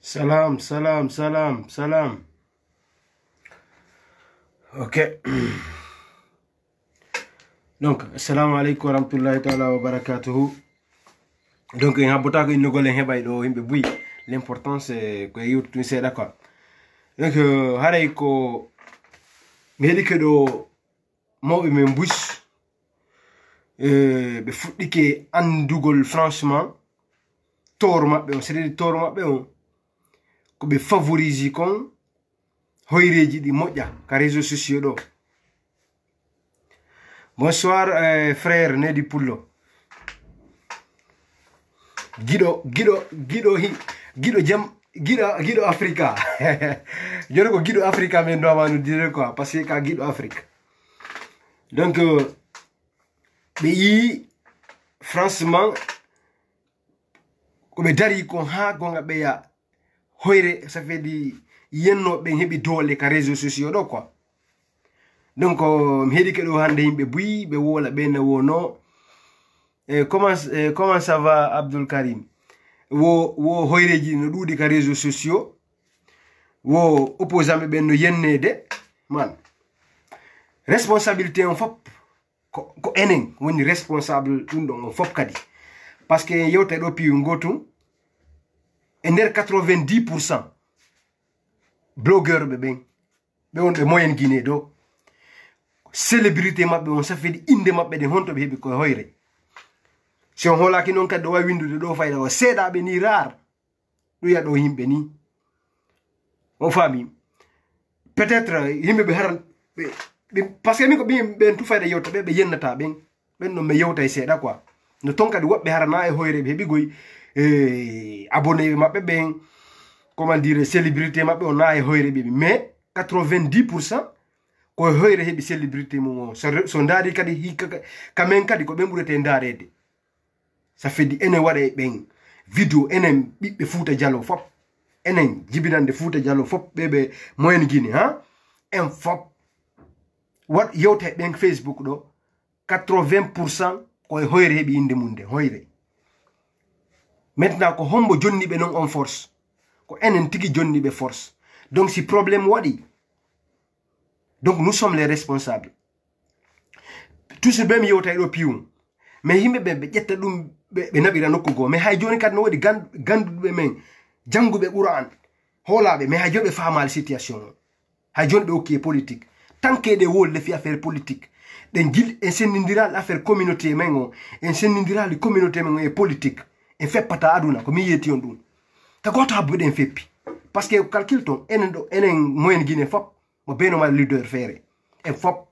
Salam, salam, salam, salam. Ok. Donc, assalamu alaikum wa rahmatullahi ta'ala wa barakatuhu. Donc, il y a beaucoup de gens l'important c'est que vous soyez d'accord. Donc, haray ko medi ke do mawbe men bush be fuddike andugol franchement tor mabbe on c'est tor mabbe on ko be favoriser kon hoyreji di moƴƴa ka réseaux sociaux do. Bonsoir frère Nedi Pullo. Guido Africa. Je ne Guido Africa mais doit nous dire quoi parce que Guido Afrique. Donc pays franchement comme dari ko ha gonga be ya hoyre ça fait di yenno be hebi dole ka réseaux sociaux do quoi. Donc mi hedi ke do hande himbe buyi be wola be na wono comment ça va Abdul Karim wo hoyreji no dudi ka réseaux sociaux wo opposant be no yennede man responsabilité on fop ko enen woni responsable dum do on fop kadi parce que yewte do pi ngotu e nder 90% blogueur be on be moyen Guinée do célébrité mabbe on sa fedi inde mabbe de honto be hebi ko hoyre si on holaki non kaddo wa windude do fayda o seeda be ni rar do ya do himbe ni on fami peut-être himbe be haran parce que mi ko ben tu fayda yewta be yennata ben no me yewta e seeda quoi no tonkadi wobbe harana e hoyre be hebi goy abonné mabbe ben comment dire célébrité mabbe on na e hoyre be mais 90% ko hoyre hebi célébrité mo so ndari kadi hikka kamen kadi ko be burete ndarede ça fait di enen wade ben vidéo enen bibbe Fouta Diallo fop enen jibinande Fouta Diallo fop bebe moyen Guinée ha en fop wat yewte ben Facebook do 80% ko hoyre hebi inde munde hoyre. Maintenant ko hombo jonni be non on force ko enen tigi jonni be force donc si problème wadi donc nous sommes les responsables tout ce même yewta do pium mais himbe be jetta dum be nabira nokko go mais hay joni kad no wadi gandube men jangube Qur'an holabe mais hay jobe famal situation hay joni be ok politique tant que de wol le fi affaire politique den gil en senindira affaire communauté men en senindira li communauté men e politique en fait pata aduna ko mi yeti on dum ta goto habbe den feppi parce que calcul ton enen moyen Guinée fop mo beno mal leader fere en fop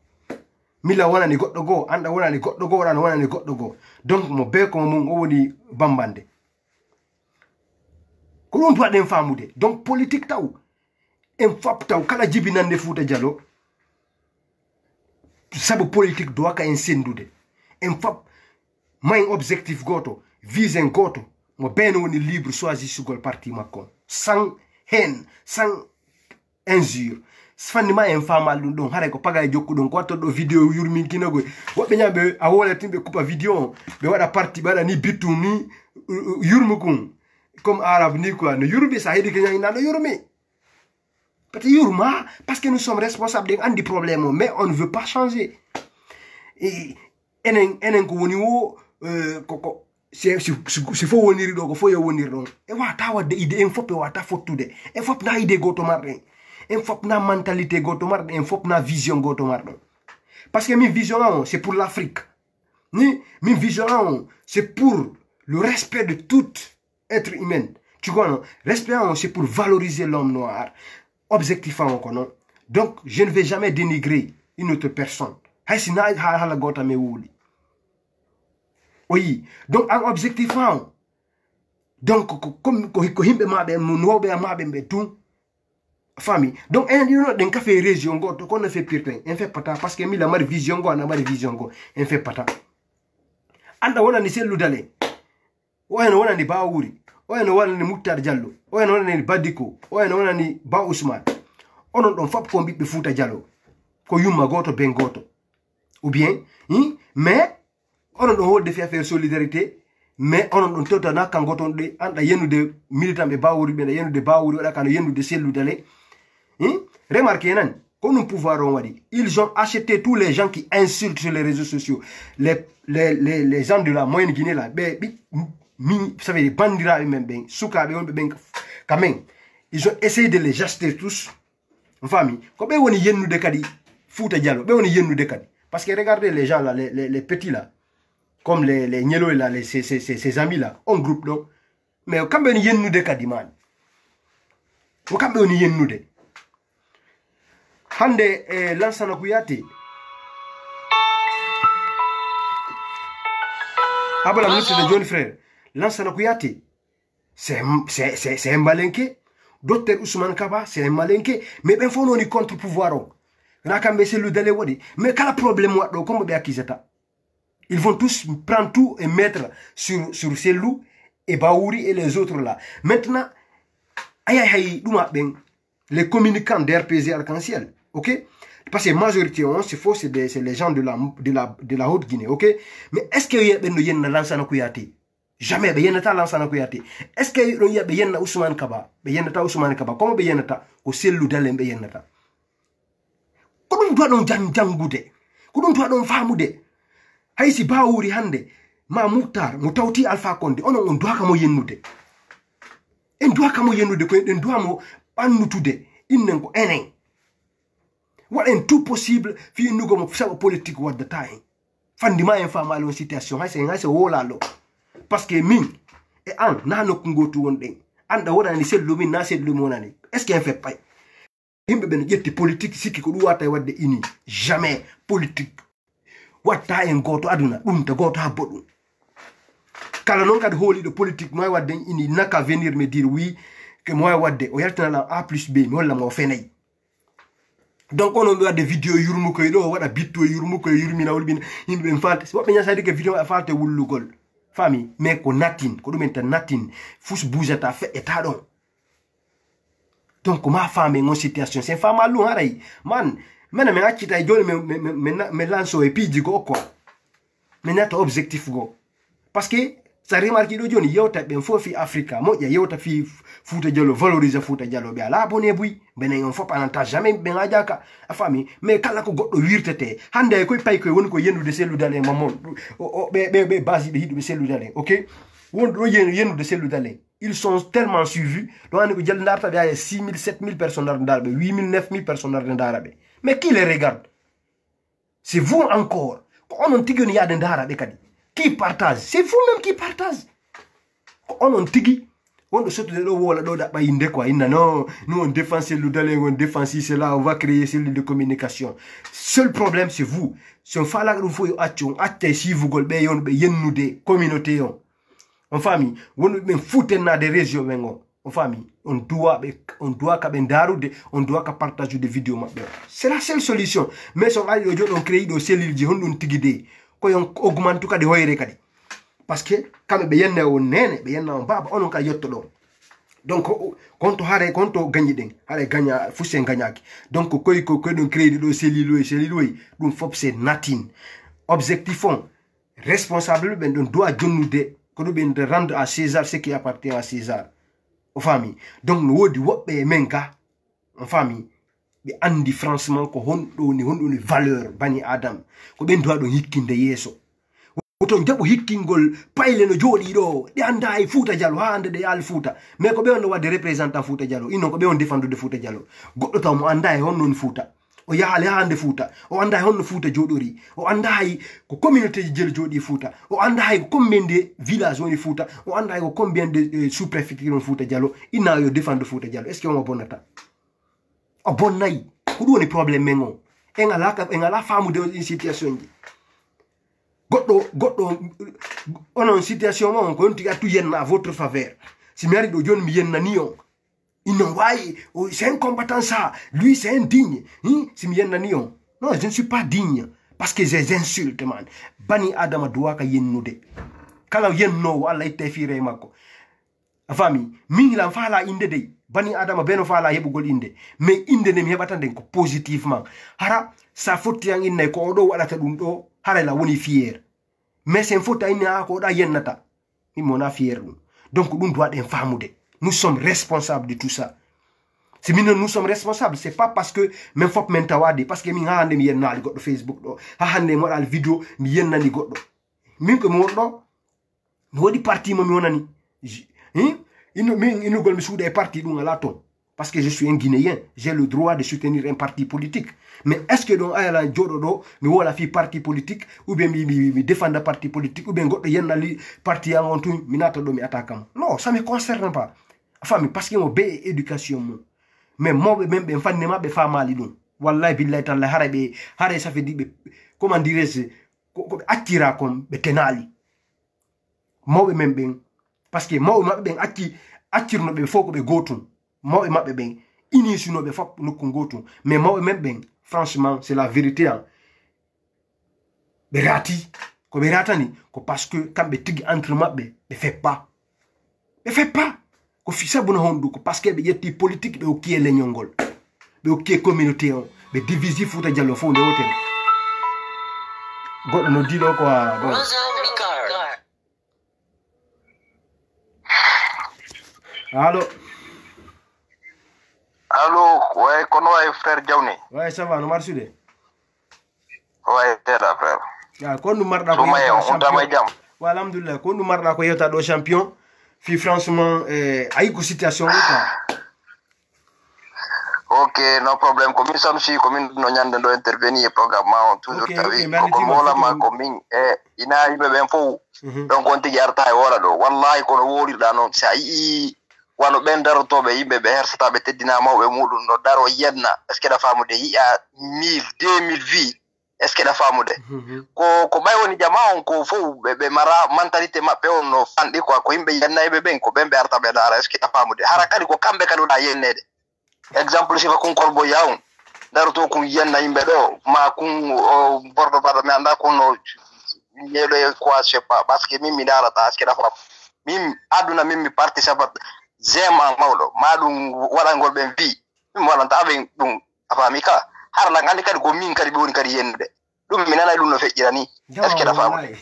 mila wana ni goddo go anda wana ni goddo go wana ni goddo go donc mo be ko mo woni bambande ko dum to den famude donc politique taw en fop taw kala jibinande Fouta Diallo sabu politique do ka en sendude en fop main objectif goto vision goto mo ben woni libre choisir sugol parti makko sans haine sans injure fanima en famal dum don hare ko paga jokku don ko to do vidéo yurmin kinago wobbe nyambe a wola timbe coupa vidéo be wada parti bada ni bitu ni yurmukum comme arabe ni quoi no yurbi sa hedi kenya na no yurmi peut yurma parce que nous sommes responsables de andi problème mais on ne veut pas changer et enen ko woni wo ko si fo woniri do ko fo yo woniri don e wata wadde idée en fop e wata fottude e fop na idée goto marre en fop na mentalité goto marde en fop na vision goto marde parce que mi vision c'est pour l'Afrique mi vision c'est pour le respect de tout être humain tu vois respect c'est pour valoriser l'homme noir objectif non donc je ne vais jamais dénigrer une autre personne haysina hala gota me wuli oui donc un objectif donc comme ko himbe mabe nobe mabe be tout famille donc en dino den ka fait région go to qu'on fait pire en fait pata parce que mi la mari vision go na mari vision go en fait pata anda wona ni selu dale wona ni Bawuri wona ni Moutar Diallo wona ni Badiko wona ni Ba Ousmane onon don fap ko bibbe Fouta Diallo ko yumma goto ben goto ou bien mais onon don wode fi affaire solidarité mais onon ɗon tewta na kanko ton ɗe anɗa yennude militant ɓe bawuri ɓe yennude bawuri waɗa kana yennude selludale remarquez nan ko ɗum pouvoir on waɗi ils ont acheté tous les gens qui insultent sur les réseaux sociaux les gens de la moyenne Guinée là ɓe ça veut dire bandiraɓe men ɓen sukaɓe wonɓe ɓen quand même ils ont essayé de les acheter tous on fami ko ɓe woni yennude kadi Fouta Diallo ɓe woni yennude kadi parce que regardez les gens là les petits là comme les Nielo là ses amis là on groupe donc mais kamɓe woni yennude kadi man ko kamɓe woni yennude hande Lansana Kouyaté abala ministre de John Frère Lansana Kouyaté c'est un malinqué docteur Ousmane Kaba c'est un malinqué mais ben fo noni contre pouvoir o na kamɓe selludale waɗi mais kala problème waɗɗo comme ɓe accusata ils vont tous prendre tout et mettre sur Sellou et Baouri et les autres là maintenant les communicants d'RPG Arc-en-Ciel, ok? Parce que la majorité, c'est faux, c'est les gens de la Haute-Guinée, ok? Mais est-ce qu'il y a un Lansana Kouyaté? Jamais, il y a un Lansana Kouyaté. Est-ce qu'il y a un Ousmane Kaba? Il y a un Ousmane Kaba. Comment il y a un au Sellou Dalem? Il y a un comment doit on jangude? Comment doit on famude? Haïsi Baouri Hande, Ma Moutar, Moutauti Alpha Condé, on doit comme yenude. On doit comme yenude, on doit annutude innen ko enen waɗen tout possible fi innugo mo saɓa politique waddata hen fandima en famali on situation hay se wolalo parce que min e an na nokku ngotu wonɗen anda wonani sellu min na sellu min wonani est ce que en fait pay yimɓe ɓen ƴetti politique sikki ko ɗum watta e wadde ini jamais politique watta en goto aduna ɗum to goto ha boɗɗum kala noon kadi hooliɗo politique no wadde ini naka venir me dire oui que moi wadde o yaltina A plus B mi walla mo fenay donc on wadde vidéo yurmu koy do wada bitto yurmu koy yurmina wolbina yimbe ben falte wobbe nyasadi ke vidéo falte wullugol fami mais ko natin ko dum en natin fous bougata fait état don donc ma femme en situation c'est femme alou haray man mena me accita joni me lanso e piji go quoi mais nata objectif go parce que ça remarque do joni yewta ben fofi Africa mo ya yewta fi Fouta Diallo valoriser Fouta Diallo be ala boné buy benen on fop ananta jamais ben ajaka afami mais kala ko goddo wirtete hande koy pay koy woni ko yendude Sellou Dalé mamon be base be hidu be Sellou Dalé OK won do yendude Sellou Dalé ils sont tellement suivis do ande ko jël ndarta be ay 6000 7000 personnes dans darbe 8000 9000 personnes dans darbe mais qui les regarde c'est vous encore on on tigoni yade ndarabe kadi qui partage c'est vous-même qui partage on on tigi on surtout de wala do da bayinde quoi inna non nous on défend Sellou Dalé on défend c'est là on va créer cellule de communication seul problème c'est vous son fala do fo attion atte si vous gol be yon be yennude communauté on famille won be foutena des régions mengo on famille on doit ka ben darude on doit ka partager des vidéos mabbe c'est la seule solution mais son ali do on créer do cellule ji hondon tigide ko yon augmente kadi hoyre kadi parce que kambe be yenna on nene be yenna on baba onon ka yotto do donc konto hare konto gagni den hare gagna fusen gagnaki donc koy don créer do cellule dum fop c'est natin objectif on responsable ben don doit jonnude ko do ben de rendre à César ce qui appartient à César aux familles donc no wodi wobbe menka en famille be andi franchement ko hondo ni valeur bani adam ko ben doit do hikkinde yeso oton jabo hikkingol payle no jodi do de anda e Fouta Diallo ha ande de yal Fouta mais ko be on wadde représentant Fouta Diallo ino ko be on défendre de Fouta Diallo goddo taw mo anda e honnon Fouta o yaale hande Fouta o anda e honno Fouta jodori o anda hay ko communauté jel jodi Fouta o anda hay ko combien de village woni Fouta o anda hay ko combien de sous-préfecture Fouta Diallo ina yo défendre Fouta Diallo est ce que on bonata o bonnay ko do woni problème mengo en ala famu de situation ji goddo onon situation on ko onti atu yenna à votre faveur si mi ari do joni mi yenna ni on non ouais c'est un combattant ça lui c'est un digne si mi yenna ni on non je ne suis pas digne parce que j'ai insulte man bani adama doit ka yennude kala yenno wala itte fire makko afami min la fala inde de bani adama beno fala hebugol inde mais inde ne mi hebata den ko positivement hara sa fotti yang inne ko do wadata dum do hara la woni fier mais c'est faute inne ko da yennata mi mona fier ɗum donc ɗum doit ɗen famude nous sommes responsables de tout ça si minen nous sommes responsables c'est pas parce que min fop min tawade parce que min ha hande mi yennali goɗɗo Facebook ɗo ha hande mi waɗali vidéo mi yennani goɗɗo min ko mi woni ɗo mi waɗi parti mo mi wonani inugol mi suuɗa e parti ɗum ala ton parce que je suis un Guinéen j'ai le droit de soutenir un parti politique mais est ce que ɗon ayala joɗo ɗo mi wola fi parti politique ou bien mi défenda parti politique ou bien goɗɗo yennali parti an on tun mi nata ɗo mi attaque am non ça me concerne pas fami parce que mo be éducation mum mais mawɓe men ɓe fannima ɓe famali ɗum wallahi billahi talla haray ça fait di ɓe comment dirais-je koɓe accira kon ɓe tenali mawɓe men ɓen parce que mawɓe maɓɓe ɓen accirnoɓe fof ko ɓe gotum mawɓe maɓɓe ɓen inisinoɓe fof nokku gotum mais mawɓe men ɓen franchement c'est la vérité hein ɓe rati ko ɓe ratani ko parce que kamɓe tigui entre maɓɓe ɓe fait pas ko fi sabuna honɗu ko parce que ɓe ƴetti politique ɓe hokki e leñol ngol ɓe hokki e communauté on ɓe divisi Fouta Diallo fof nde wotere goɗɗo no diɗo ko ha ɗo allo ouais kono way frère Diawni ouais ça va no marsude ouais tera frère ya ko ɗum marɗa ko champion wa alhamdulillah ko ɗum marɗa ko yewta ɗo champion fi franchement ayi ko situation ni quoi ok no problème ko min samsi ko min no ñande do intervenir programme ma on toujours tawi ko mola ma ko min ina yimɓe ɓen fof donc on tigi arta e wora ɗo wallahi kono worirɗa noon sa yii wano ɓen darotoɓe yimɓe ɓe hersata ɓe teddina mawɓe muɗum no daro yenna est ce que ɗa famude yiya 1000 2000 vie est ce que ɗa famude ko ɓay woni jama on ko fof ɓe mara mentalité maɓɓe on no fanɗi quoi ko yimɓe yennayɓe ɓen ko ɓen ɓe arta ɓe dara est ce que ɗa famude hara kadi ko kamɓe kadi wona yennede exemple sifa kunkorbo yawon daroto kun yenna yimɓe ɗo ma kun borɗo baɗa mi anda kono ñeɗo e quoi je sais pas parce que min mi darata est ce que ɗa fam min aduna min mi participe zema mawɗo ma ɗum waɗangol ɓen wi min waɗanta ɓen ɗum a faami ka harla andi kadi ko min kadi ɓe woni kadi yennude ɗum mi nanay ɗum no feƴƴira ni est ce que ɗa famude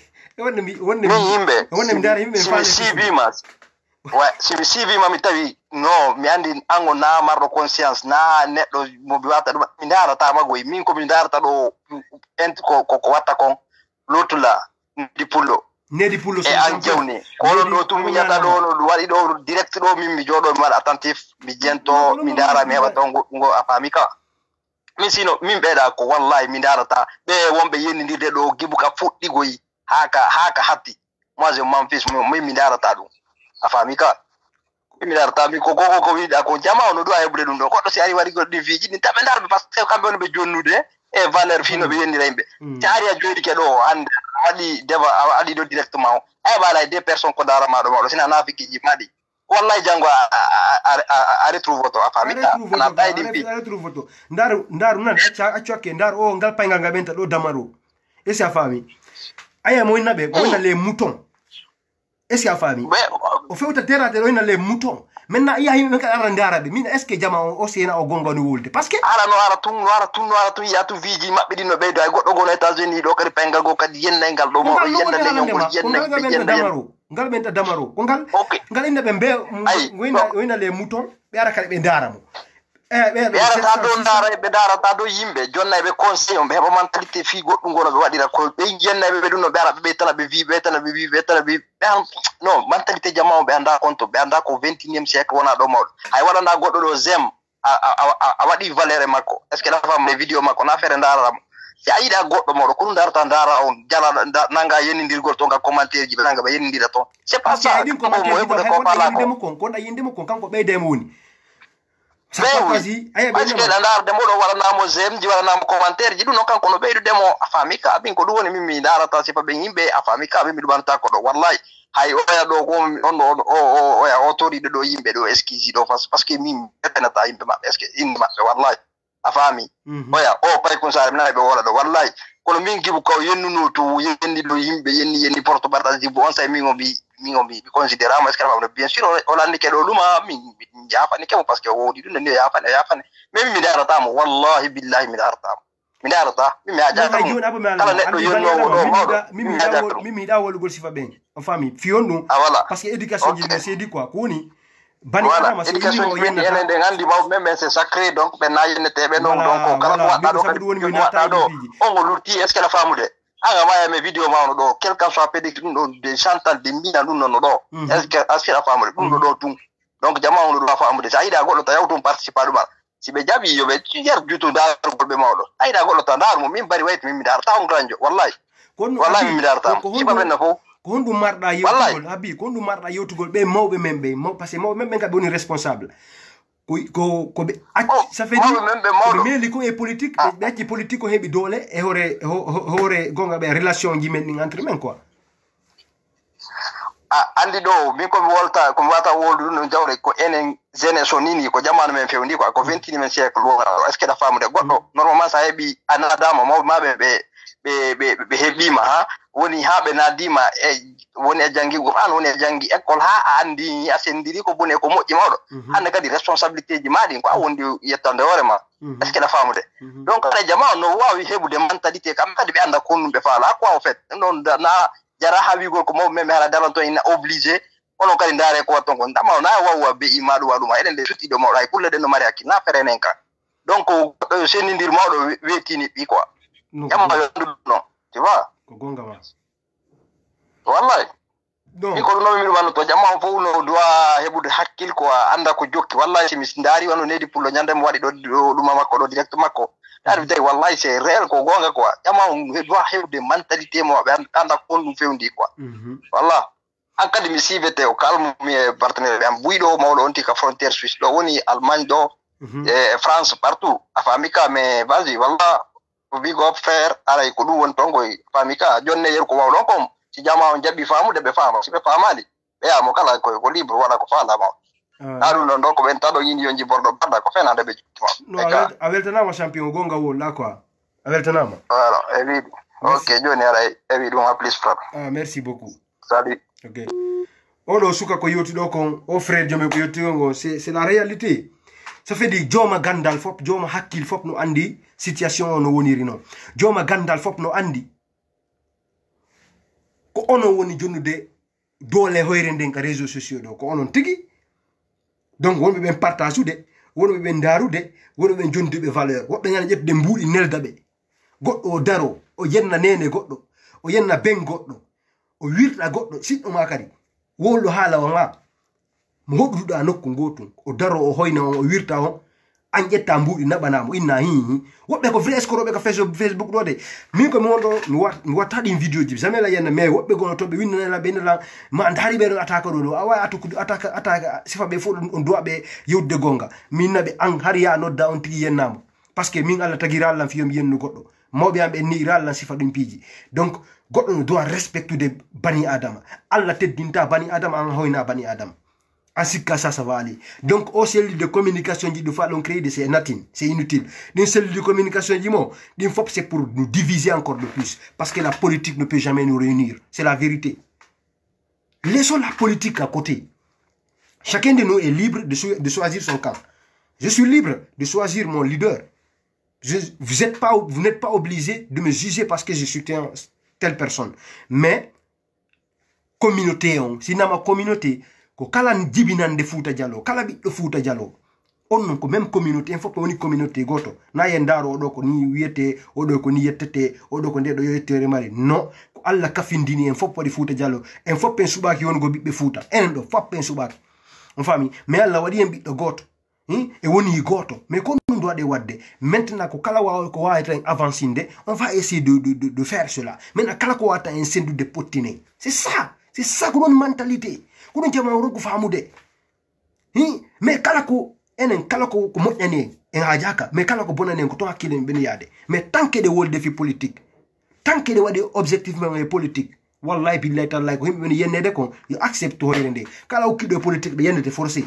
min yimɓe simi siibima ouais simi siibima mi tawi no mi andi ango na marɗo conscience na neɗɗo mo mi wata ɗum mi darata magoy min komi darata ɗo ko watta kon lotula di pullo nedi pullo e an jawni kono ɗo tum mi yata ɗo no waɗi ɗo direct ɗo min mi jooɗo mi waɗa attentif mi jento mi dara mi heɓa ton goɗɗungo a faami ka min sino min ɓeeɗa ko wallahi mi darata ɓe wonɓe yennidirde ɗo gibuka fuɗɗigoyi haka hatti moi je m'en fiche min mi darata ɗum a faami ka mi darata mi ko koko ko wiɗa ko jama ono ɗo a heɓude ɗum ɗo goɗɗo si ari waɗi goɗɗi fiji ɗin taɓe darɓe par ce que kamɓe woni ɓe jonnude e valeur fino ɓe yennira yimɓe si ari a joɗike ɗo hande waɗi deba a waɗi ɗo directement o a heɓala e 2 personnes ko darama ɗo mawɗo sina nafikiji maɗi wallahi janngo a retrouve to a famita ana ɓayɗi mbi a retrouve to ndaru nan accu hakke ndar o ngal paygal ngal ɓenta ɗo damaro est ce que a faami aya mo wonnaɓe ko wonna les moutons est ce que a faami o fewta terate ɗo wonna les moutons maintenant iya yimɓe ɓen kadi ara ndaraɓe min est ce que jama o sena o gonga no wolde par ce que ara no ara tun yiya tun viji maɓɓe ɗin no ɓeydo ay goɗɗo gono États-Unis ɗo kadi paygal go kadi yennay ngal ɗo mawɗo yennande ñongol yennade ngal ɓenta damaro ko ngal inne ɓe mbe wayna les moutons ɓe ara kadi ɓe daramo ɓe arata ɗo dara ɓe darata ɗo yimɓe jonna ɓe conseil on ɓe heɓa mentalité fi goɗɗum gono ɓe waɗira ko ɓe yennayɓe ɓe ɗum no ɓe ara ɓe ɓeytana ɓe wi ɓeytana ɓe non mentalité jama on ɓe anda compte ɓe anda ko 21e siècle wona ɗo mawɗo hay waɗanda goɗɗo ɗo zem a waɗi valeur e makko est ce que ɗa famde vidéo makko na feere dararamo si a yiɗa goɗɗo mawɗo ko ɗum darata dara on jala nanga yennidirgol to ngal commentaire ji ɓe nanga ɓe yennidira toon c'est pas ça mo heɓude ko falako konɗa yindemo kon kanko ɓeydemo woni parce que ɗa darde moɗo waɗanamo gemme ji waɗanamo commentaire ji ɗum noon kanko no ɓeydudemo a faami ka min ko ɗum woni min mi darata sifa ɓe yimɓe a faami ka min mi ɗumanta ko ɗo wallahi hay oya ɗo ko oya o toriɗo ɗo yimɓe ɗo excuse ɗo par ce que min ɓetenata yimɓe maɓɓe est ce que inde maɓɓe wallahi a faami oya o pay kon sare mi nana ɓe wola ɗo wallahi kono min gibu kaw yennuno to yenni ɗo yimɓe yenni porte partage jibo on say min o mi considérama est ce que ɗa bien sûr o landike ɗo ɗuma min yafanike mo par ce que o woɗi ɗum nde ni o yafane mais min mi daratamo wallahi billahi mi daratamo mi darata mi aja no joni abo mala kala neddo yonno do mi da wol gol sifa ben on fami fionu parce que éducation ji c'est dit quoi koni bani adama c'est ni mo yenna enen de ngandi maw même c'est sacré donc ben na yenne tebe non donc kala ko wadda do kadi on go lurti est ce que la famude anga maya me vidéo ma do quel que soit pédic dum do de chantal de mina dum non do est ce que la famude dum do tum donc jama on do la famude sa ida goddo ta yawtum participer dum si be jabi yo be yer jutu dar golbe mawdo ida goddo ta dar mo min bari wayt min mi dar ta on granjo wallahi wallahi mi dar ta ci ba ben fo ko hondu marda yewtugol habi ko hondu marda yewtugol be mawbe membe parce que mawbe membe ka boni responsable ko be ça fait dire ko meli ko e politique be ci politique ko hebi dole e hore gonga be relation ji men ni entre men quoi andi do mi ko wolta ko wata woldu no jawre ko enen jeunesse nini ko jamanu men fewndi ko 21e siècle wora est ce que da famude goddo normalement sa hebi anadama mawbe mabe be hebima ha woni habe nadima e woni e jangi Qur'an woni e jangi école ha andi asendiri ko bone ko moji mawdo hande kadi responsabilité ji madi ko wondi yettande hore ma est ce que la famude donc ala jama no wawi hebude mentalité kam kadi be anda ko be faala quoi en fait non na jara hawi go ko mawbe me hala dalanto ina obligé onon kadi ndare ko waton ko ndama na wawa be imadu waduma eden de tuti do mawdo ay kulle den no mari akki na fere nenka donc senindir mawdo wetini bi quoi yamma non tu vois ko gonga ma wallahi donc ko no mi wano to jamma fo no doa hebude hakkil ko anda ko jokki wallahi si misndari wano nedi pullo nyande mo wadi do duma makko do direct makko dar tay wallahi c'est réel ko gonga quoi jamma doa hebude mentalité mo be anda ko dum fewndi quoi wallahi akadi mi sivete o kalmo mi partenaire am buido mawdo onti ka frontière suisse do woni Allemagne do et France partout afamika mais vas-y wallahi big up faire ala ko dum won tongo famika jonne yer ko wawdo kom si jama on jabbi faamude be faama si be faamali be amo kala ko libre wala ko faala ma aru non donc ben tado yini yonji bordo bada ko fena de be no aveltana ma champion gonga wolla quoi aveltana ma voilà évidemment ok joni ala évidemment please frère merci beaucoup salut ok odo suka ko yoti do kon o frère jome ko yoti ngo c'est la réalité ça fait dire joma gandal fop joma hakkil fop no andi situation no woniri non joma gandal fop no andi ko ono woni jonnude dole hoyre nden ka réseaux sociaux do ko onon tigi donc wonbe ben partageude wonbe ben darude wonbe ben jondube valeur wobbe ngana jette mbuudi neldabe goddo daro o yenna nene goddo o yenna ben goddo o wirta goddo siddo makari wolo hala wanga mo hodduda nokku gotum o daro o hoyna o wirta on an jetta mbuudi nabanamo inna hi wobbe ko vrai escroc be ka Facebook do de min ko mondo mi watta din video ji jamais la yenna mais wobbe gono to be winna la ben la ma ndari be attaque do awa attaque sifa be fo on do be yewde gonga min nabe an hariya nodda on tigi yennamo parce que min alla tagira Allah fiyom yennu goddo mawbe ambe ni ralla sifa dum piji donc goddo doit respecter de bani adama Allah teddinta bani adama an hoyna bani adama ainsi que ça va aller. Donc, au cellule de communication, il faut créer de c'est nothing, c'est inutile. Une cellule de communication, il faut c'est pour nous diviser encore de plus. Parce que la politique ne peut jamais nous réunir. C'est la vérité. Laissons la politique à côté. Chacun de nous est libre de choisir son camp. Je suis libre de choisir mon leader. Vous n'êtes pas obligé de me juger parce que je suis telle personne. Mais, communauté, si dans ma communauté, ko kala jibinande Fouta Diallo kala biddo Fouta Diallo on non ko même communauté en fop woni communauté goto na yendaro do ko ni wiete o do ko ni yettete o do ko de do yettere mari non ko alla kafindini en fop wadi Fouta Diallo en fop en subaki won go bibbe Fouta en do fop en subaki on fami mais alla wadi en biddo goto e woni goto mais ko non doit de wadde maintenant ko kala ko waita en avancinde on va essayer de faire cela maintenant kala ko wata en sendu de potine c'est ça ko non mentalité ko non jama woro ko famude mais kala ko enen kala ko moƴƴani en hajaka mais kala ko bonani en ko to hakkile ben yaade mais tant que de wol défi politique tant que de wadi objectivement politique wallahi billahi taala ko himbe ben yennede ko yo accepte hoore nde kala o kido politique be yennete forcé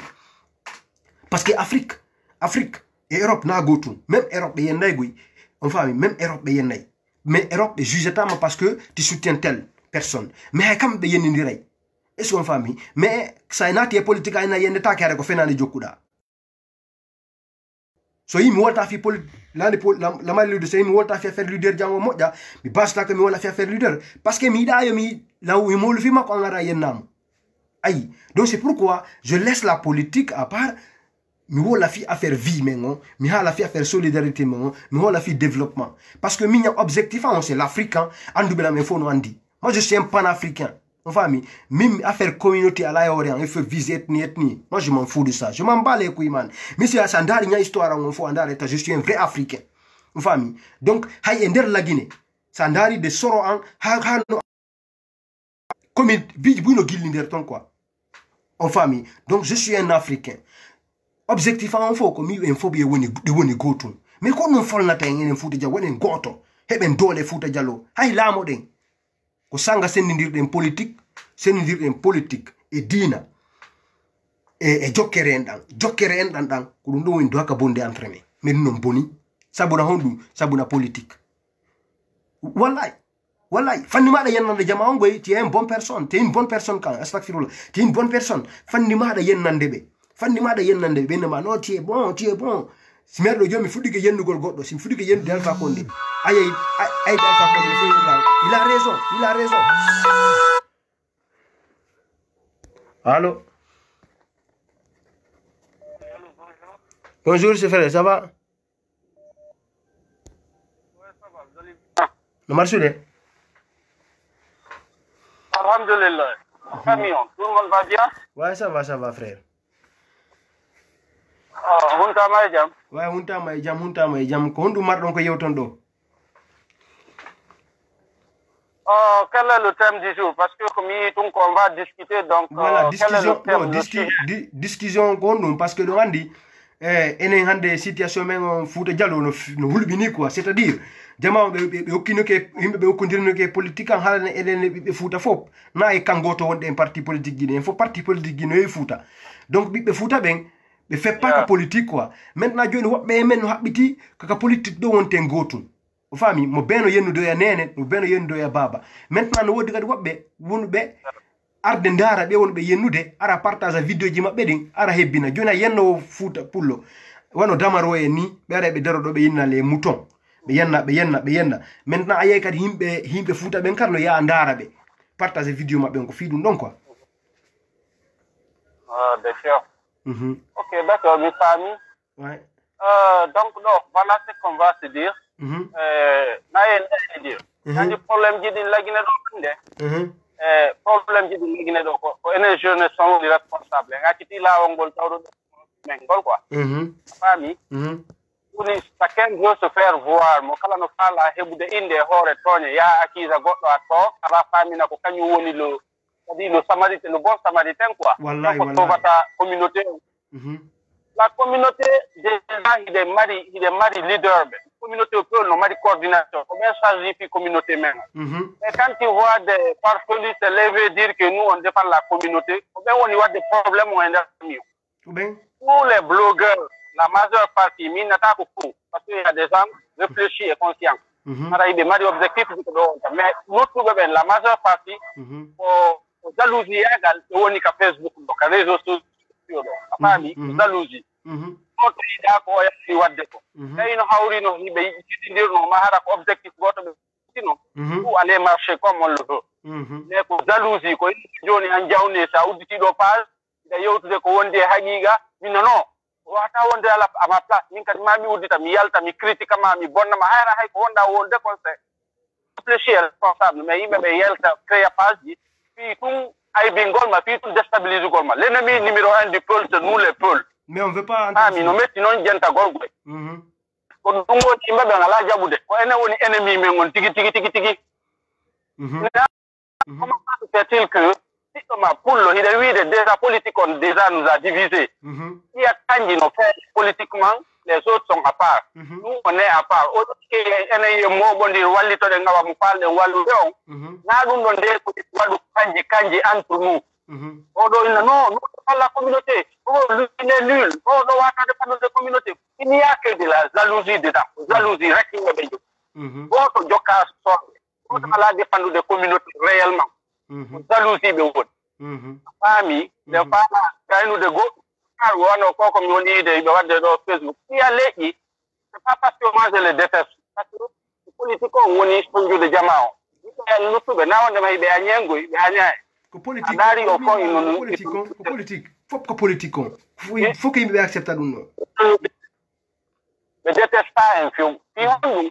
parce que Afrique et Europe na gotu même Europe be yennay goy on fami même Europe be yennay mais Europe be jugetama parce que tu soutiens telle personne mais kam be yennidiray est-ce qu'on famille mais ça n'a été politique ina yende takere ko fenani jokkuda so yimi wolta fi la mali de so yimi wolta fi affaire leader jango moƴƴa mi basta ko mi wala fi affaire leader parce que mi yiɗa yo mi law mi molu fi makko ngara yennamo ayi donc c'est pourquoi je laisse la politique à part mi wola fi affaire vie mengo mi hala fi affaire solidarité mengo mi wola fi développement parce que mi objectif on c'est l'africain andu bela me fono andi moi je suis un panafricain on famille même affaire communauté à la orient il faut viser ethnie moi je m'en fous de ça je m'en bats les couilles man mais c'est ça ndari nya histoire on faut andare je suis un vrai africain on famille donc hay ender la Guinée ça ndari de soro an ha no comme bi no gillinder ton quoi on famille donc je suis un africain objectif en faut comme il faut bien woni goto mais ko non folnata en fuuta ja woni goto heben dole fuuta jallo hay lamo den ko sanga sennindirden politique e dina e jokkere en dan ko dum do woni do haka bonde entre men non boni sabuna hondu sabuna politique wallahi fanni mada yennande jama on goy ti un bonne personne ti une bonne personne kan astaghfirullah ti une bonne personne fanni mada yennande be nama no ti est bon si merdo jomi fuddike yennugol goddo si fuddike yennude alfa konde ay alfa konde il a raison allô bonjour c'est frère ça va le marché là alhamdulillah camion tout le monde va bien ouais ça va frère hunta may jam ko hondu mardon ko yewton do quel est le thème du jour parce que comme on va discuter donc voilà discussion ko hondu parce que do andi enen hande situation men on fuuta jallo no hulbini quoi c'est-à-dire jama be hokkino ke himbe be hokkondirno ke politique an halane eden be fuuta fop na e kangoto wonde en parti politique guiné en fo parti politique guiné e fuuta donc be fuuta ben be fait pas que politique quoi maintenant joni wobbe men no habbiti kaka politique do wonte gotum o fami mo beno yennudo ya nene mo beno yennudo ya baba maintenant no wodi kadi wobbe wonbe arde ndara be wonbe yennude ara partage vidéo ji mabbe din ara hebbina joni yenno fuuta pullo wano damaro e ni be ara be daro do be yinna les moutons be yenna maintenant ayay kadi himbe fuuta ben karno ya ndara be partage vidéo mabbe ko fidum don quoi d'accord. Ok, d'accord, mes familles. Ouais. Donc, non, voilà ce qu'on va se dire. Il y a des problèmes qui sont là, problème qui sont là, les jeunes sont responsables. Il y a des quoi. Famille. Chacun veut se faire voir. Moi, quand on parle à Heboude Inde, Hore, Togne, il y a qui a got à la famille, n'a pas le c'est-à-dire le samaritain, le bon samaritain, quoi. Wallahi. La communauté. La communauté, déjà, il est mari leader. La communauté peut non mari coordinateur. Combien s'agit de communauté même? Et quand tu vois des parfois se lever dire que nous, on défend la communauté, combien on y voit des problèmes au interview? Pour les blogueurs, la majeure partie, parce qu'il y a des gens réfléchis et conscients. Il y a des mari objectifs, mais nous trouvons la majeure partie, jalousie égale on est Facebook donc réseaux sociaux famille jalousie autre ida ko yasi wadde ko ayno hawri no hibe yitindir no mahara ko objectif goto be sino ou aller marcher comme on le veut mais ko jalousie ko joni an jawne sa udditi do page da yewtude ko wonde haqiqa min non wata wonde ala à ma place min kadi ma mi uddita mi yalta mi critique ma mi bonna ma hayra hay ko wonda wonde conseil réfléchir responsable mais yimbe be yalta créer page puis tout a bingol ma puis tout déstabiliser golma l'ennemi numéro 1 du peuple c'est nous les peuples mais on veut pas mi no metti non jenta golgoy ko dungo timbe be ngala jabude ko ene woni ennemi men on tigi comment se fait-il que si ma pullo ide wiide déjà politique on déjà nous a divisé il y a kanji no fait politiquement les autres sont à part nous on est à part autre que ene mo bondir walli to de ngawa mu falde wallu do na dum don de ko wadu kanji entre nous odo ina non la communauté il est nul odo wata de communauté il n'y a que de la jalousie dedans jalousie rek ni be jo odo joka so odo ala dépendre de communauté réellement jalousie be won famille de fama kainu de go wano ko ko mi woni de be wadde do Facebook ya leji c'est pas parce que moi je les déteste parce que politique on est sponge de jamao il nous tout na on may be anyengo be anyay ko politique faut que il accepte dum non je déteste pas un film film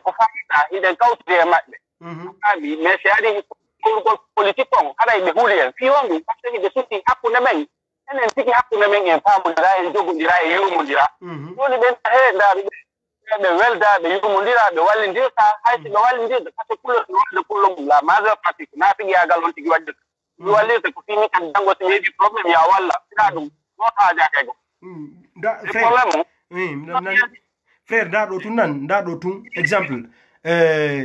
ko famita iden kawtire mabbe abi mais c'est adi ko politique on ala be hulien film parce que de suti hakuna men enen tiki hakuna men en famudira en jogondira e yumudira woni ben he be welda be yumudira be wallindirta haysi be wallindirta parce que kullo la majeure partie na fi ya galon tigi wadde du wallirta ko fini kan dangote hebi problem ya walla ina dum no haaja kego da frère da do tun exemple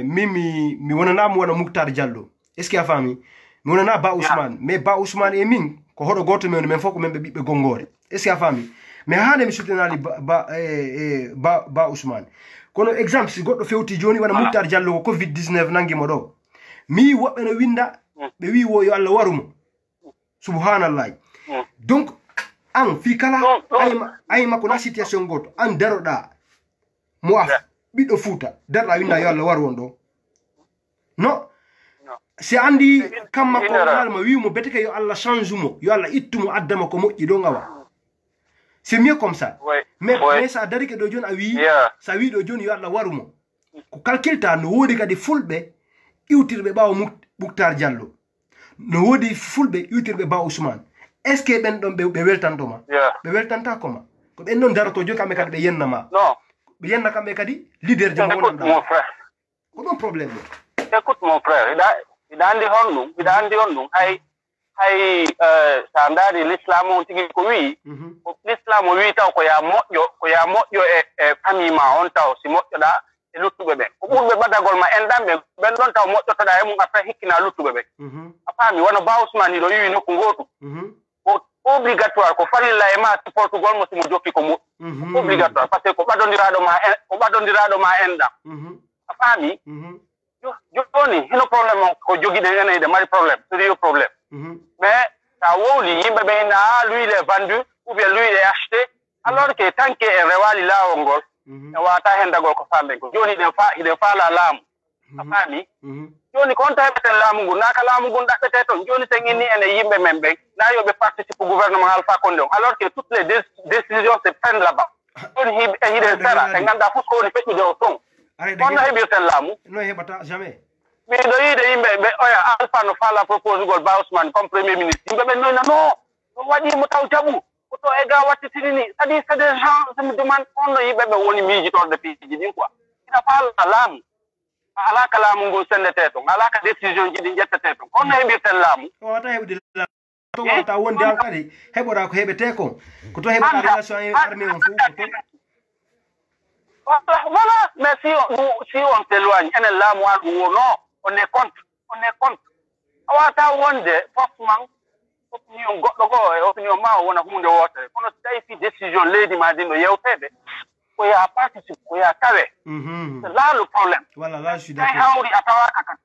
mi wonana mo wona Muktar Diallo est-ce qu'il a fami mi wonana Ba Ousmane mais Ba Ousmane e min ko hodo goto men foko men be bibbe gongore est-ce qu'il a fami mais hande mi soutenali ba Ousmane kono exemple si goddo fewti joni wana Muktar Diallo ko covid-19 nangi mo do mi wobbe no winda be wi wo yo Allah warumo subhanallah donc an fi kala ayma ko na situation goto an daroda mo af biddo futa darda winda yo Allah waru wondo no si andi kamma ko alma wi mo beteke yo Allah change mo yo Allah ittumo addama ko moƴƴi do ngawa c'est mieux comme ça mais ça dari ke do jon a wi sa wi do jon yo Allah warumo ko calculta no wodi kadi fulbe iwtirbe bawo Muktar Diallo no wodi fulbe iwtirbe Ba Ousmane est ce que ben don be weltantoma be weltanta koma ko ben non daroto jo kambe kadi be yennama non be yenna kambe kadi leader jamo wonanda mon frère ko don problème écoute mon frère ida andi honnu hay standard l'islam on tigi ko wi l'islam wi taw ko ya moƴƴo e famille ma on taw si moƴƴoda e luttube be ko ɓurɓe badagol ma en dambe ben don taw moƴƴotoɗa e mum après hikkina luttube be a faami wona Ba Ousmane ɗo yiwi nokku gotu ko obligatoire ko farilla e ma supportugol mo simo jokki ko moƴƴi obligatoire par ce que ko ɓaɗodiraɗo ma enɗam a faami joni hino probléme ko jogiɗen enen ide mari probléme sérieux probléme mais sa wowli yimɓe ɓe na lui il est vendu ou bien lui il est acheté alors que tant que en rewali lawol ngol e wata hendagol ko famɗen ko joni hiɗen faala laamu a faami joni ko on taweɓeten laamu ngu naka laamu ngun ɗaɓɓete toon joni sen inni ene yimɓe men ɓen na yoɓe participe gouvernement Alpha Condé on alors que toutes les décisions se prennent là-bas joni hiɗen sera e ganduɗa fof ko woni feƴƴude o toon on no heɓirten laamu no heɓata jamais miɗo yiide yimɓe ɓe oya Alpha no faala proposugol Ba Ousmane comme premier ministre yimɓe ɓe noyna non ɗum waɗimo taw jaɓu koto e ga wattitini ni c'est-à-dire c'est des gens je me demande on no yimɓe ɓe woni miijitorde piiji ɗin quoi ina faala laamu alaka laamu ngu sendete toon alaka décision ji ɗi ƴettete toon on no heɓirten laamu o wata heɓde to wata wonde an kadi heɓora ko heɓete ko to heɓata relation e armée on fof voilà mais si on s'éloigne enen laamu an wono on est contre a wata wonde forcément opinion goɗɗo goo e opinion ma o wona hunde wotere kono so tawi fi décision leydi ma ɗin ɗo yewtede ko ya participe ko ya tawe c'est là le problème voilà là je suis d'accord hawri a tawaka kan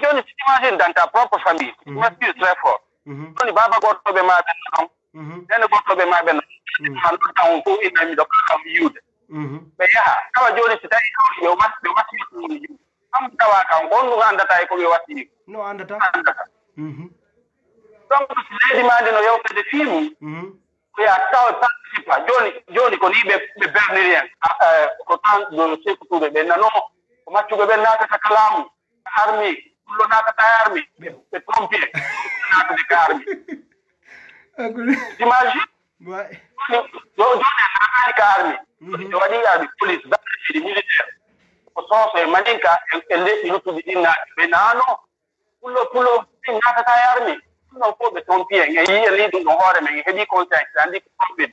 joni si imagine dans ta propre famille m'excuse très fort joni baba goɗɗoɓe ma ɓen ɗon nene goɗɗoɓe ma ɓen an ɗon on fof innamiɗo kam yiwde ɓe yaha tawa joni si tawi hawri ɓe wasiɗum yiwde am tawa kan on ɗum andata e ko ɓe wasiɗi no andata donc so leydi ma ndi no yewtede fiimu ko ya tawa participe joni ko ni ɓe berniri en ko temps de Sékou Touré ɓe nano ko maccuɓe ɓe natata ka laamu armi pullo natata e armi ɓe trompier natade ka armi imagine joni en natani ka armi ɓe waɗi armi police gendarmerie militaire ko sooso e maninka e leƴƴi luttuɗi ɗin naati ɓe nano pullo ɗin natata e armi non fof ɓe trompier en e yiya liɗum ɗo hoore men e heeɓi conscience andi ko trompiɗ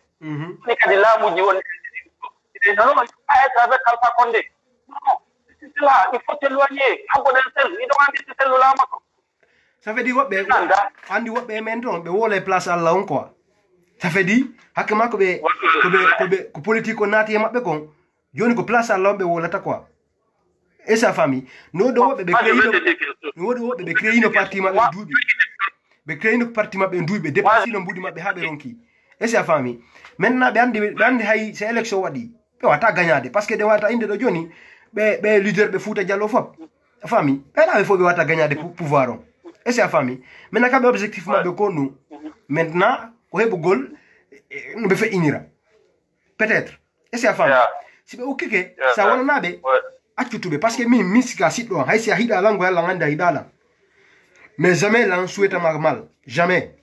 ni kadi laamuji woni non à travers Alpha Condé non c'est cela il faut s'éloigner habboɗen sel iɗon andi si sellula makko ça fait dit woɓɓe andi woɓɓe men toon ɓe woole place Allah on quoi ça fait dit hakke makko ko politique o naati e maɓɓe kon joni ko place Allah on ɓe wolata quoi et sa famille no ɗo woɓɓe ɓe créino parti maɓɓe duuɓi ɓe créino parti maɓɓe duuɓi ɓe dépassino mbuɗi maɓɓe ha ɓe ronki est-ce que famille maintenant be andi hay ces élection wadi be wata gagnade parce que de wata inde do joni be leader be Fouta Diallo fop famille be la be fo be wata gagnade pouvoir on est-ce que famille maintenant ka be objectif ma be ko nous maintenant ko hebo gol no be fe inira peut-être est-ce que famille si be okike ça wona nabe acutube parce que mi sika sitdo hay si hida lango yalla nganda hidala mais jamais là on souhaite mal jamais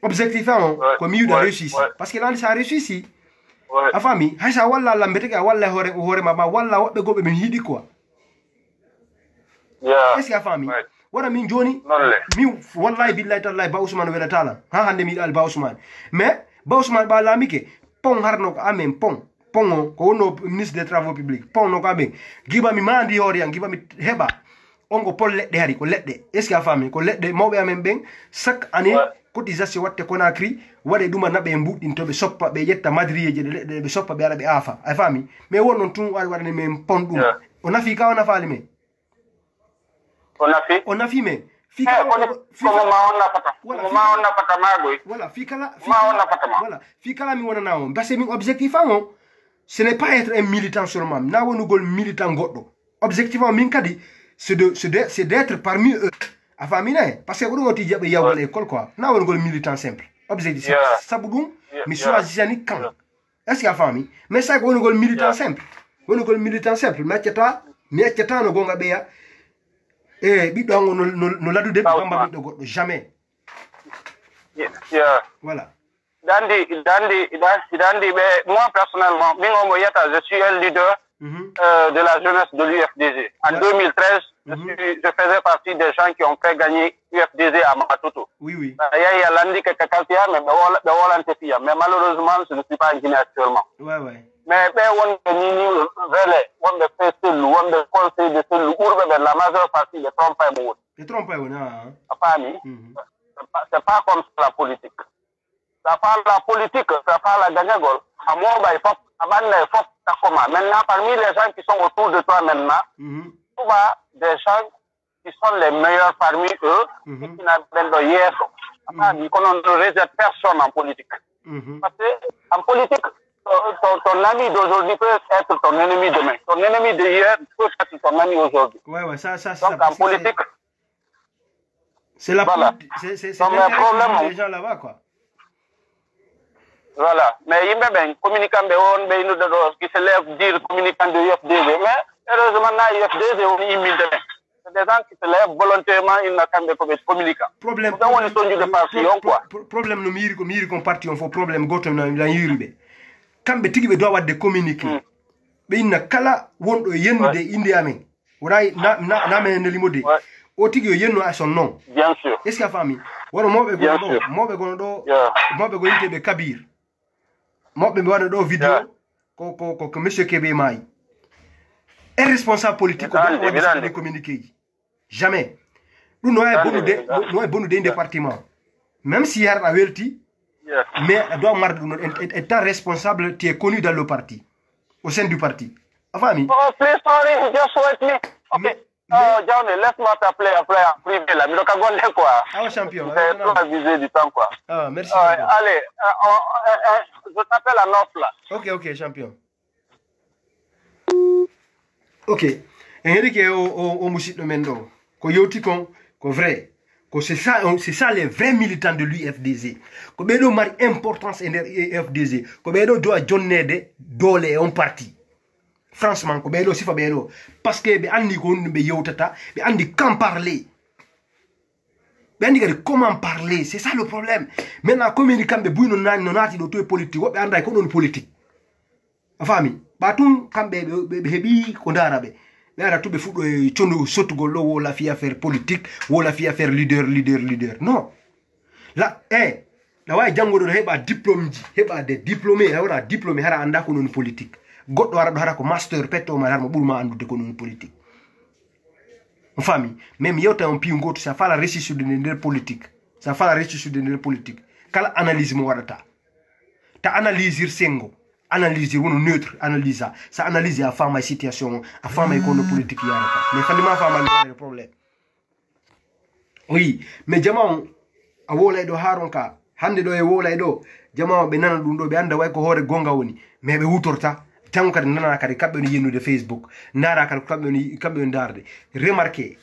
objectif comme il a réussi ici parce que là ça a réussi ici a famille hay ça walla la mbete ka walla hore mama walla wobbe gobe min hidi quoi est-ce que a famille wara min joni mi wallahi billahi tallahi ba Ousmane wala tala ha hande mi dal ba Ousmane mais ba Ousmane ba lamike pon harno ko amen pongo ko wono ministre des travaux publics pon no ko amen giba mi mandi hore yang giba mi heba ongo pol ledde hari ko ledde est-ce que a famille ko ledde mawbe amen ben chaque année cotisation watte Conakry wade duma nabe mbudin to be soppa be yetta madriyeje de be soppa be ala be afa a famille mais wonnon tun warne men pondum on a fi ka on a fali me on a fi me fika voilà fika mi wona nawo parce que min objectif am ce n'est pas être un militant seulement na wonu gol militant goddo objectif am min kadi c'est d'être parmi eux a famille parce que on ti jabe yawal école quoi na wonu gol militant simple objectif sabudum mi choisissani kan est-ce que a famille mais ça wonu gol militant simple mais tiata no gonga be ya biddo no ladude bamba biddo goddo jamais voilà dandi be moi personnellement mingo yata je suis un leader de la jeunesse de l'UFDG en 2013 je faisais partie des gens qui ont fait gagner UFDG à Matuto. Oui. Il y a l'andi que Kakaltia, mais mais malheureusement, je ne suis pas en Guinée actuellement. Ouais. Mais on the festival, on the conseil de ce la majeure partie des trompes. Les trompes, c'est pas comme la politique. Ça parle la politique, ça parle la gagne gol. À moi, il faut maintenant, parmi les gens qui sont autour de toi maintenant, tu vois des gens qui sont les meilleurs parmi eux, qui n'ont pas hier. On ne rejette personne en politique. Parce qu'en politique, ton ami d'aujourd'hui peut être ton ennemi demain. Ton ennemi d'hier peut être ton ami aujourd'hui. Ouais, ça. Donc en politique, c'est la politique. C'est problème des gens là-bas, quoi. Voilà. Mais il y a des communicants qui se lèvent dire communicants de UFDG. Mais heureusement, UFDG, on est immune demain. C'est des gens qui se lèvent volontairement, ils n'ont qu'à être communicants. Problème no miri ko parti on fo problème goto na la yuribe. Kambe tigi be do wadde communiquer. Be inna kala wondo yennude inde amen. Woray na men limode. O tigi yo yenno a son nom. Bien sûr. Est-ce que a famille? Woro mobe gono do mobe go yinte be Kabir. Mobe be wada do vidéo ko monsieur Kébé May. Un responsable politique ko do communiquer. Jamais. Nous n'avons bon d'un département. Même si il y a un welti, mais étant responsable, tu es connu dans le parti, au sein du parti. Enfin, oh, please, sorry, just wait me. Okay. Johnny, laisse-moi t'appeler après en privé là. Mais donc, quoi. Ah, champion. C'est trop avisé du temps, quoi. Ah, merci. Allez, je t'appelle à 9 là. Ok, champion. Ok. Henrique au Moussite Mendo. Ko yoti ko vrai. Ko c'est ça les vrais militants de l'UFDG. Ko bedo mari importance en UFDG. Ko bedo do jonnede dole on parti. Franchement ko bedo sifa bedo parce que be andi ko be yewtata be andi quand parler. Be andi comment parler, c'est ça le problème. Maintenant communicant be buino nati do to politique, be anda ko non politique. Afami, batun kambe be hebi ko darabe. Là, tout le fou de wala fi affaire politique, wala fi affaire leader. Non. Là, là ouais jango do heba diplôme heba des diplômés, hara diplômé hara anda ko non politique. Goddo wara do hara ko master petto ma harma burma andude ko non politique. En famille, même yota on pi ngoto ça fa la recherche de politique. Ça fa la recherche de politique. Kala analyse mo wadata. Ta analyser sengo. Analyser ou neutre analyse ça analyse à faire ma situation à faire ma économie politique mais finalement faire le problème oui mais jamaa a wola do haronka hande do e wola do jama be nana dum do be anda way ko hore gonga woni mais be wutorta tan kadi nana kadi kambe no yennude Facebook ndara kadi kambe no darde remarqué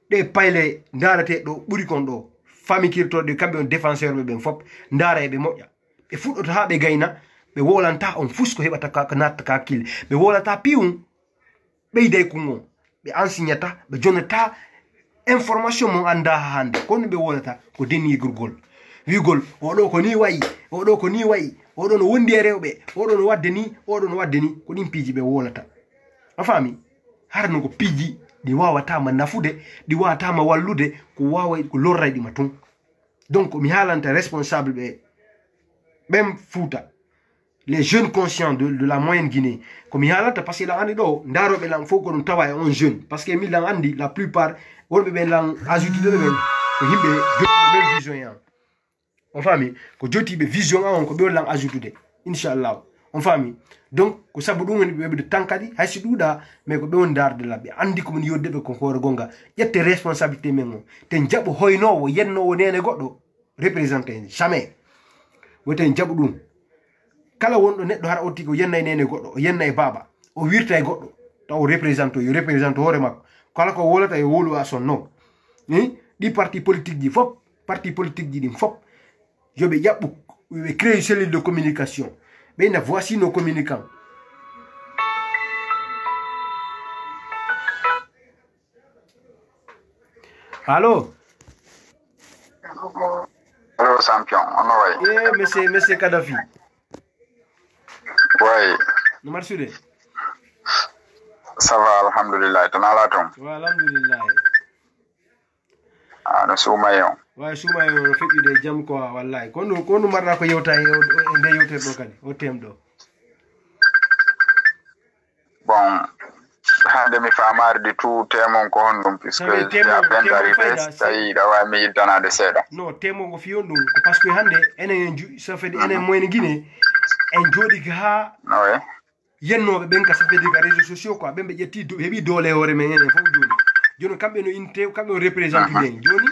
de payle ndarate do buri kon do fami kirtode kambe on défenseur be ben fop ndara e be moƴƴa be fuddoto ha be gayna be wolanta on fusko hebata ka natta ka kil be wolata pium be day kungo be ansignata be jonata information mo anda hande kono be wolata ko denni gurgol wigol odo ko ni wayi odo ko ni wayi odo no wondi rewbe odo no wadde ni odo no wadde ni ko dim piji be wolata afami harno ko piji di wawata ma nafude di wawata ma wallude ko wawa ko lorray di matun donc mi halanta responsable be même Fouta les jeunes conscients de la moyenne Guinée comme mi halanta parce que la andi do ndaro be lang foko dum tawa on jeune parce que mi lang andi la plupart wonbe be lang ajouti de ben ko himbe be vision ya on fami ko joti be vision on ko be lang ajoutude inshallah on fami donc ko sabu dum be de tankadi hay si duda mais ko be on darde labbe andi ko mun yodde be ko hore gonga yette responsabilité men ten jabo hoynowo yennowo nene goddo représenter jamais woten jabu dum kala wondo neddo har otti ko yennay nene goddo o yennay baba o wirtay goddo taw représente yo représente hore makko kala ko wolata yo wolu a son non ni di parti politique di fop parti politique di fop jobe yabbu we créer cellule de communication ben voici nos communicants. Allô? Allô, champion, on va. Monsieur Kadhafi. Oui. Nous marchons. Ça va, alhamdulillah. Tu n'as pas ouais, alhamdulillah. Ah, nous sommes maillons. Ouais, Soumayon, on fait des jam quoi, wallahi. Quand nous marra ko yota ende yote do kadi, o temdo. Bon, hande mi famare di tout temon ko hondum puisque j'ai à peine d'arriver, tawi dawa mi yiltanade seeda. Non, temon ko fiyon dum parce que hande enen ça fait enen moyen Guinée en jodi ha ouais. Yennobe ben ka ça fait des réseaux sociaux quoi, ben be jetti do hebi dole hore men enen fo joni. Joni kambe no inte kambe représente den joni.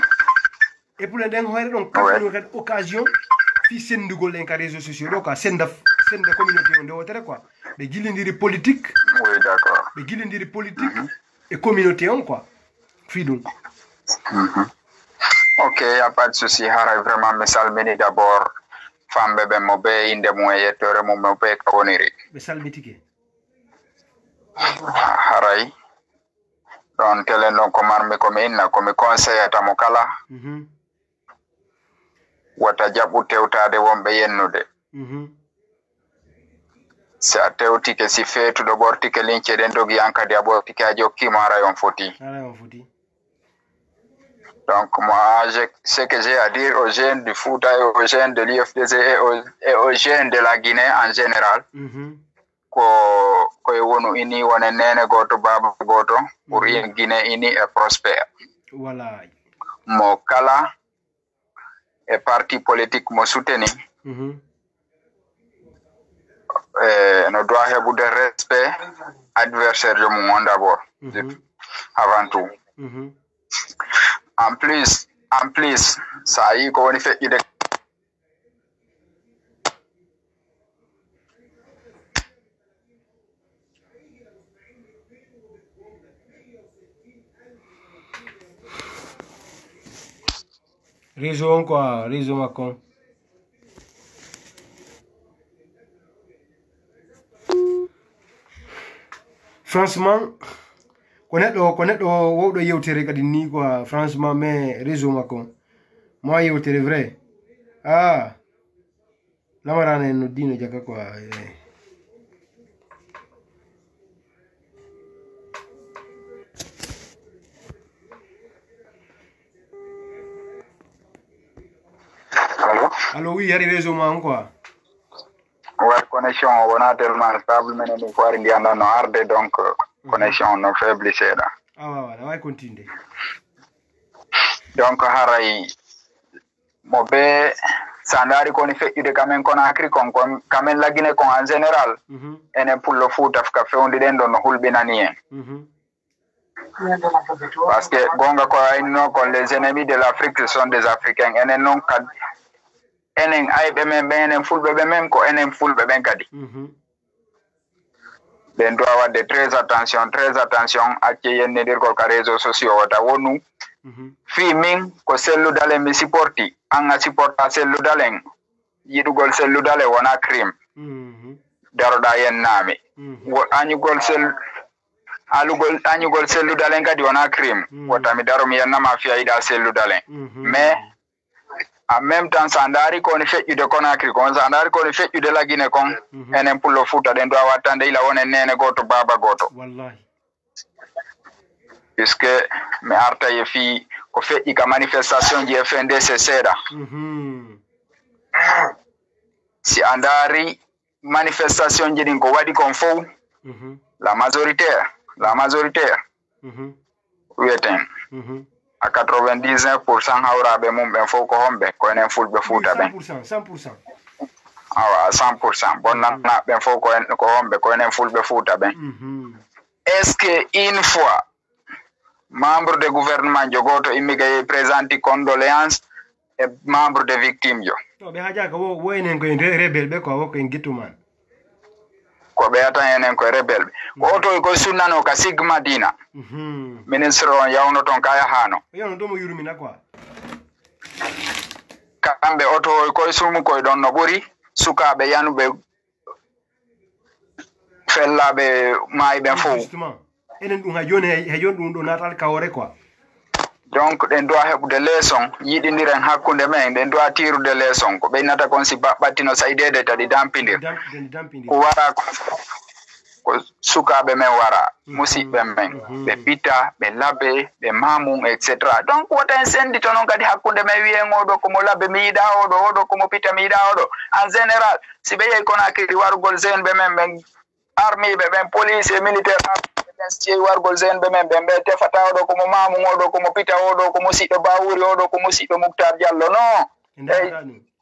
Et pour les derniers donc quand on a occasion fi sendugol len ka réseaux sociaux donc senda communauté on de wotere quoi be gilindiri politique oui d'accord be gilindiri politique et communauté on quoi fi dum OK y a pas de souci haray vraiment me salmini d'abord fambe be mo be inde mo yettore mo be ka woniri be salmitike haray don telen don ko marmi ko minna ko mi conseillata mo kala wata jabu tewtade wonbe yennude si a tewtike si feetuɗo ɓortike lince ɗen dogi an kadi a ɓortike a jokkima ara on foti donc moi ce que j'ai à dire aux jeunes du Fouta et aux jeunes de l'IFDZ et aux jeunes de la Guinée en général ko wonu ini wona nene goto baba goto pour une Guinée unie et prospère voilà mo kala et parti politique mo soutenu no doit hebude respect adversaire de mon d'abord avant tout en plus ça y ko woni feƴƴide réseau quoi réseau Macron franchement connaître wodo yewtere kadi ni quoi franchement mais réseau Macron moi yewtere vrai ah lamarana no dino jaka quoi Allô oui, yari réseau ma quoi. Ouais, connexion on a tellement stable mais ni ko ari ndianda no arde donc connexion no faible seda. Ah ouais, continue. Donc haray mo be sandari ko ni feƴƴude kamen kono akri kon kamen lagine kon en général enen pullo Fouta ka fewndi den don no hulbinani en parce que gonga ko ayno kon les ennemis de l'Afrique sont des Africains enen non kad enen ayɓe men ɓe enen fulɓe ɓe men ko enen fulɓe ɓen kadi ɓen doit wadde très attention acce yennidirgol ka réseau sociaux wota wonu fi min ko selludalen mi supporti an a supporta selludalen yiɗugol selludale wona crime daroɗa yennami añugol selludalen kadi wona crime wota mi daro mi yennama fiya yiɗa selludalen mais en même temps sa ndaari koni feƴƴude Conakry kon sa ndaari koni feƴƴude Lagine kon enen pullo Fuuta ɗen dowa wattande ila wonen nene goto baba goto wallahi puisque mi arta e fi ko feƴƴi ka manifestation ji FNDC seeɗa si a ndaari manifestation ji ɗin ko waɗi kon fof la majoritaire wiyeten à 99% hawraɓe mum ɓen fof ko homɓe ko enen fulɓe Fuuta ɓen 100%. awa 100% bonnana ɓen fof ko homɓe ko enen fulɓe Fuuta ɓen est ce que une fois membre de gouvernement jogoto immigré présenti condoléance e membre de victime jo ɓe hajaka wo enen koye rebel ɓe ko woko en guettuman ko ɓeyatan enen koye rebel ɓe ko oto koye sunnano ka Sigma Dina ministre on yawno toon ka yahano yawno ɗomo yurmina quoi kamɓe oto koye sumu koye ɗon no ɓuri sukaɓe yanuɓe fellaɓe maayiɓen fof justement enen ɗum ha joni ɗum ɗo natal kawore quoi donc ɗen doit heɓude leçon yiɗidiren hakkunde men ɗen doit tirude leçon ko ɓeynata kon si baɓɓattino saydede tadi dampidir ko wara ko sukaɓe men wara musidɓe men ɓe pita ɓe laabe ɓe mamum etc donc woten sendito noon kadi hakkunde men wiyen oɗo komo laabe mi yiɗa oɗo komo pita mi yiɗa oɗo en général si ɓe yehi Conakry wargol zenɓe men ɓen armiɓe ɓen police et militaire ɓen si yehi wargol zenɓe men ɓen ɓe tefata oɗo komo mamum oɗo komo pita oɗo ko musidɗo Bawuri oɗo ko musidɗo Mouctar Diallo non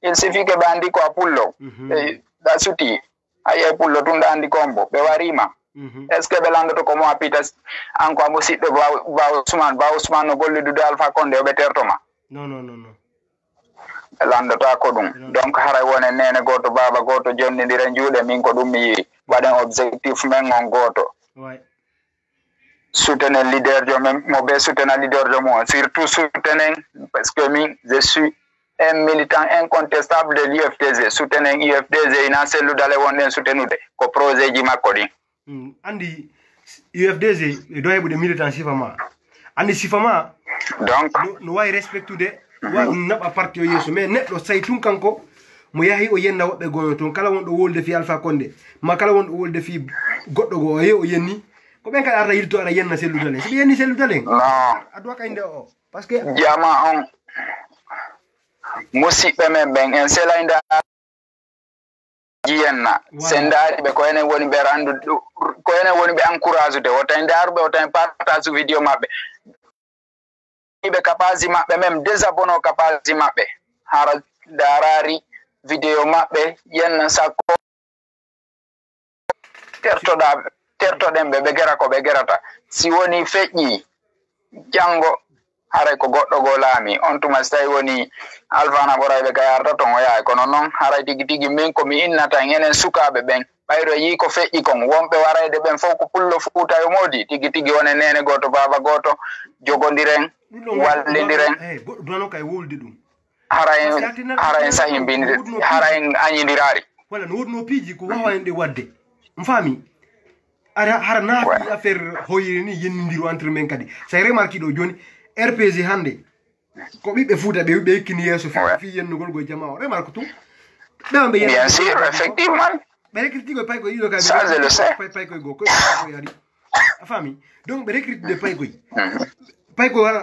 il suffit que ɓe andi ko a pullo ɗa suti ayi pullo tun ɗa andi kombo ɓe warima est ce que ɓe landoto komo a pita an ko a musidɗo ba Ousmane no gollidude Alpha Condé oɓe tertoma non ɓe landota ko ɗum donc haray wonen nene goto baba goto jonnidire juuɗe min ko ɗum mi yii waɗen objectif men on goto soutenir leader jo men mo be soutenir leader jo mo surtout soutenir parce que min je suis un militant incontestable de l'UFDG soutenir UFDG ina selludale wonɗen soutenude ko projet ji makko ɗin andi UFDG do heɓude militant sifama andi sifama donc no wawi respectude wa naɓa parti o yeeso mais neɗɗo say tun kanko mo yahi o yenna woɓɓe gono toon kala wonɗo wolde fi Alpha Condé ma kala wonɗo wolde fi goɗɗo go o yehi o yenni ko ɓen kadi arta yilto aɗa yenna selludalen so ɓe yenni selludalen a duwa kayde o par ce que jama on musidɓe men ɓen en selayda jiyenna sen daariɓe ko enen woni ɓe randu ko enen woni ɓe encourage ude wotan daaruɓe wotan partage vidéo maɓɓe ɓe capacité maɓɓe même désabonné capacité maɓɓe hara darari vidéo maɓɓe yenna sakko tertoɗen ɓe gera ko ɓe gerata si woni feƴƴi janngo haray ko goɗɗo go laami on tuma so tawi woni Alfana ɓorayɓe ka yarta ton o yahay kono noon haray tigi tigi min komi innata enen sukaɓe ɓen ɓayro yi ko feƴƴi kon wonɓe warayde ɓen fof ko pullo Fuuta yo moodi tigi tigi wone nene goto baba goto jogodiren wallidiren hara en sahimbinde hara en añidirari wala no wodno piiji ko wawa en ɗe wadde faami hara naafi affaire hoyiri ni yennidiro entre men kadi sa remarque ɗo joni RPG hande ko ɓiɓɓe Fuuta ɓe yekkini yeeso fi yennugol goye jama o remarque tout ɓewa ɓe bien sûr effectivement ɓe recritiko paykoye ɗiɗo ça je le sais paykoye goo koye ari a faami donc ɓe recritide paykoye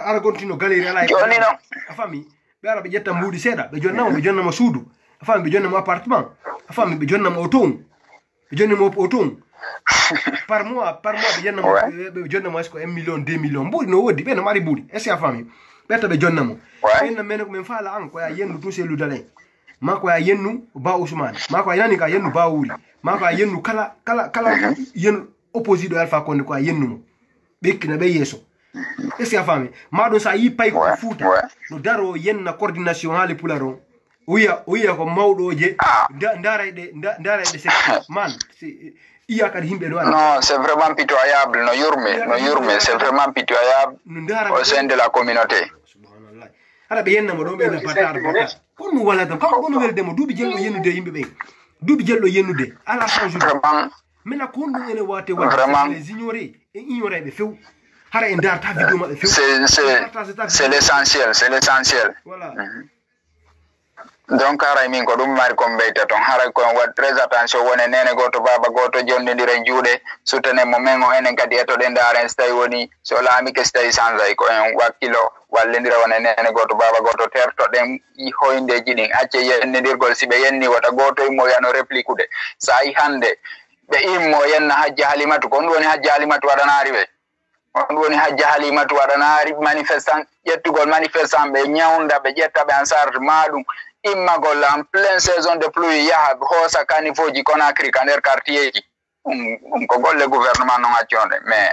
ara gontino galérie ala joni noon a faami ɓe ara ɓe ƴetta mbuuɗi seeɗa ɓe jonnama suudu a faami ɓe jonnama appartement a faami ɓe jonnama auto ɓe jonnama auto par mois ɓe jonnamo est ce que 1 million 2 million mbuuɗi no woddi ɓe no mari mbuuɗi est ce que a faami ɓetta ɓe jonnamo ɓenna mene komin faala an koya yennu tout selludalen ma koya yennu ba Ousmane ma ko a nani ka yennu ba Wuri ma ko a yennu kala yennu opposite ɗo Alpha Condé ko a yennumo ɓe ekkina ɓe yeeso est ce que a faami ma ɗum sa yi pay ko Fuuta no daro yenna coordination haali pular on uya ko mawɗoje ndarayde man iya kadi himɓe ɗo non c'est vraiment pitoyable no yurme c'est vraiment pitoyable au sein de la communauté subhanallah ara ɓe yennamo ɗon ɓe patar bota kon ɗum wala tan kanko ɗon no weldemo duuɓi jello yennude yimɓe ɓe duuɓi jello yennude ala change mina ko ɗum ene wate wadde les ignoré e ignoré ɓe few hara en darta vidéo maɓɓe few c'est l'essentiel voilà donc haray min ko ɗum mari kon ɓeyta toon haray koyen waɗ très attention woni nene goto baba goto jondidira juuɗe sutane mo men o enen kadi etoɗe ndaren so tawi woni so laamike so tawi change ko en wakkilo wallidira woni nene goto baba goto tertoɗen hoyndeji ɗin acce yennidirgol si ɓe yenni wata goto immo yano réplique ude sa yi hande ɓe immo yenna hajji halimatu ko ɗum woni hajji halimatu waɗanari ɓe on woni hajji halimatu waɗanari manifestant ƴettugol manifestant ɓe ñawda ɓe ƴetta ɓe en charge maɗum immagol en pleine saison de pluie yaha hoosa caniveau Conakry ka nder quartier ji ko golle gouvernement non acconde mais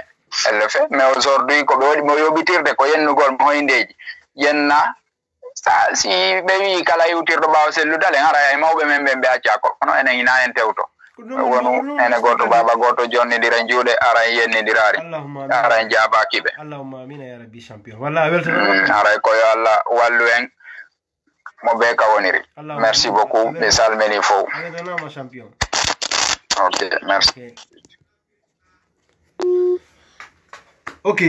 elle le fait mais aujourd'hui ko ɓe waɗi mo yoɓitirde ko yennugol mo hoyndeji yenna sa si ɓe wi kala iwtirɗo ɓaawa selludalen hara e mawɓe men ɓe acca ko kono enen ina en tewto wonu ene goto baba goto jonnidira juuɗe ara en yennidirari ara en jaabakiɓe allahumma amina ya rabbi champion walla weltata aray koyo allah wallu en mo be ka woniri merci beaucoup ɓe salmini fof champion ok merci ok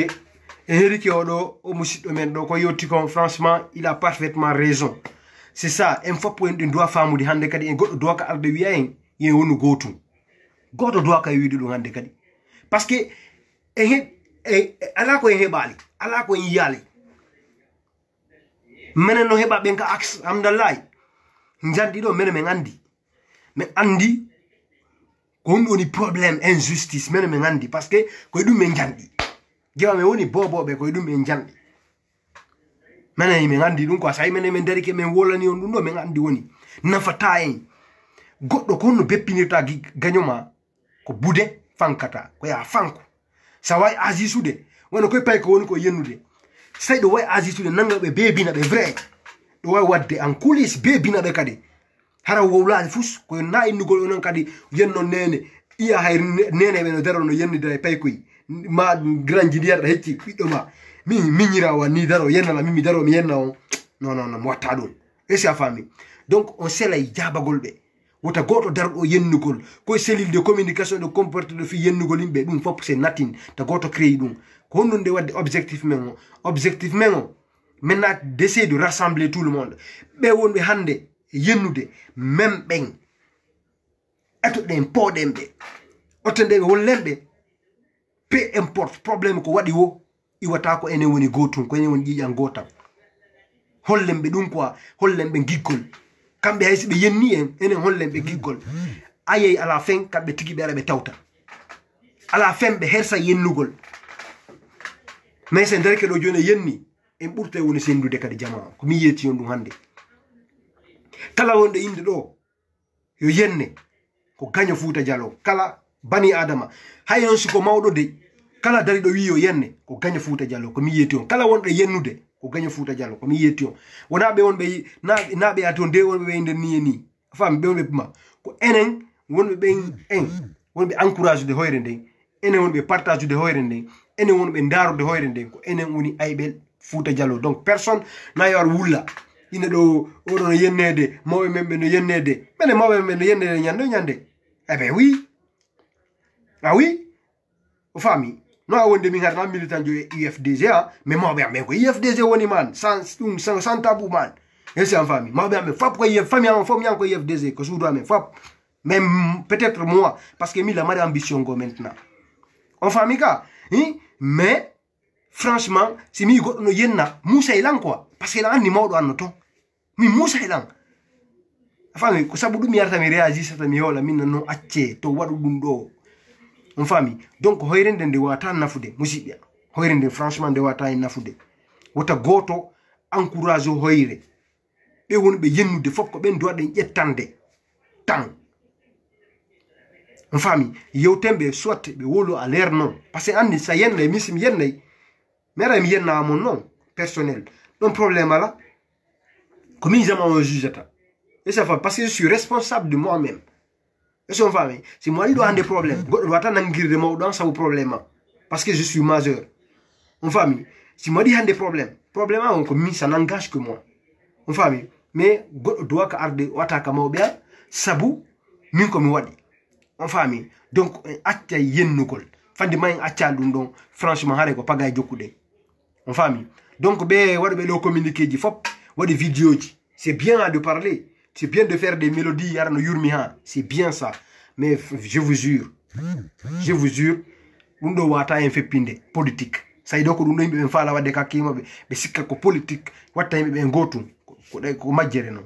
Henrique oɗo o musidɗo men ɗo ko yetti kon franchement il a parfaitement raison c'est ça en foppo en ɗi doit famude hande kadi en goɗɗo doit ka arde wiya en yen woni gotum goto doit ka wiide ɗum hande kadi par ce que ala ko en heɓali ala ko en yiyali menen no heɓa ɓen ka axe hamdallahi jandi ɗo menen min andi ko ɗum woni probléme injustice menen min andi par ce que koye ɗum min jandi jewa min woni boboɓe koye ɗum min jandi menen min andi ɗum quoi sa yi menen min darike min wolani on ɗum ɗo min andi woni nafata en goɗɗo ko honno beppinirta gagnoma ko bude fankata ko ya fanko sa wawi agisude wona koye pay ko woni ko yennude sai ɗo wawi agisude nangaɓe bebina ɓe vrai ɗo wawi wadde en coulisse bebina ɓe kadi hara wowlade fus koye na innugol onon kadi yenno nene iya hay nene ɓe no daro no yennidira e paykoy ma granji ndiyarɗa hecci ɓiɗɗo ma min miñira wa ni daro yennala min mi daro mi yenna on non mi watta ɗum esi a fami donc on selay jabagol ɓe wota goto darɗo yennugol koye cellule de communication de comporte de fi yennugol yimɓe ɗum fof c'est natin ta goto créé ɗum ko honno nde wadde objectif men o maintenant d'essayer de rassembler tout le monde ɓe wonɓe hande yennude même ɓen etoɗen pooɗen ɓe ottenɗeɓe wollenɓe peu importe probléme ko waɗi o iwata ko enen woni gotum ko enen woni ƴiƴan gotam hollen ɓe ɗum quoi hollen ɓe giggol kamɓe hay si ɓe yenni en enen hollen ɓe giggol ayey à la fin kamɓe tigi ɓe ara ɓe tawta à la fin ɓe hersa yennugol mais sen darke ɗo joni yenni en ɓurta woni sendude kadi jama ko mi yetti on ɗum hande kala wonɗo inde ɗo yo yenne ko gaño Fouta Diallo kala bani adama hay on siko mawɗo de kala dari ɗo wi yo yenne ko gaño Fouta Diallo ko mi yetti on kala wonɗo yennude ko gaño Fouta Diallo ko mi yetti on wona ɓe wonɓe naɓe ya toon de wonɓe ɓe nder ni fami ɓe wonɓe puma ko enen wonɓe ɓen wonɓe encourage de hoyre nden enen wonɓe partage de hoyre nden enen wonɓe darude hoyre nden ko enen woni ayɓel Fouta Diallo donc personne na yo ar wulla ine ɗo oɗo no yennede mawɓe men ɓe no yennede ɓene mawɓe men ɓe no yennede ñande ebe oui oui o fami no a wonde min harna militant jo UFDG mais mawɓe amen ko UFDG woni man sans tabou man esi an fami mawɓe amen fop ko famille amen fof ñan ko UFDG ko suudu amen fop même peut-être moi parce que mi la mari ambition go maintenant on fami ka mais franchement si mi goɗɗo no yenna Moussa Ilan quoi parce que la andi mawɗo anno ton mi Moussa Ilan fami ko sabu ɗum mi yarta mi réagissata mi hola min non acce to waɗu ɗum ɗo on fami donc hoyre nde nde wata nafude musidɓe hoyre nde franchement nde wata en nafude wota goto encourage hoyre ɓe woni ɓe yennude fof ko ɓen dowaɗen ƴettande tan on fami yewtemɓe soit ɓe wolo à l'air non par ce que andi sa yennay mi simi yennay mi ara mi yennamon non personnel ɗon probléme ala ko min jama on jugata Et ça va parce que je suis responsable de moi-même. Et son famille, si moi, il doit avoir des problèmes. Je dois attendre de moi dans ça problème. Parce que je suis majeur. En famille, si moi, il y a des problèmes. Problème, ça n'engage que moi. En famille, mais je dois attaquer moi bien. Sabu, min comme wadi. En famille. Donc, atta yen nukol. Fandi main atta lundon. Franchement, hare ko pagay jokude. En famille. Donc, wadi lo communiquer di fop. Wadi vidéo di. C'est bien de parler. C'est bien de faire des mélodies. C'est bien ça. Mais je vous jure. Je vous jure. Undo wata en fait pinde. Politique. Ça y est donc, undo imbe fala wade kakima be sikka ko politique. Wata imbe ngotu. Ko majere no.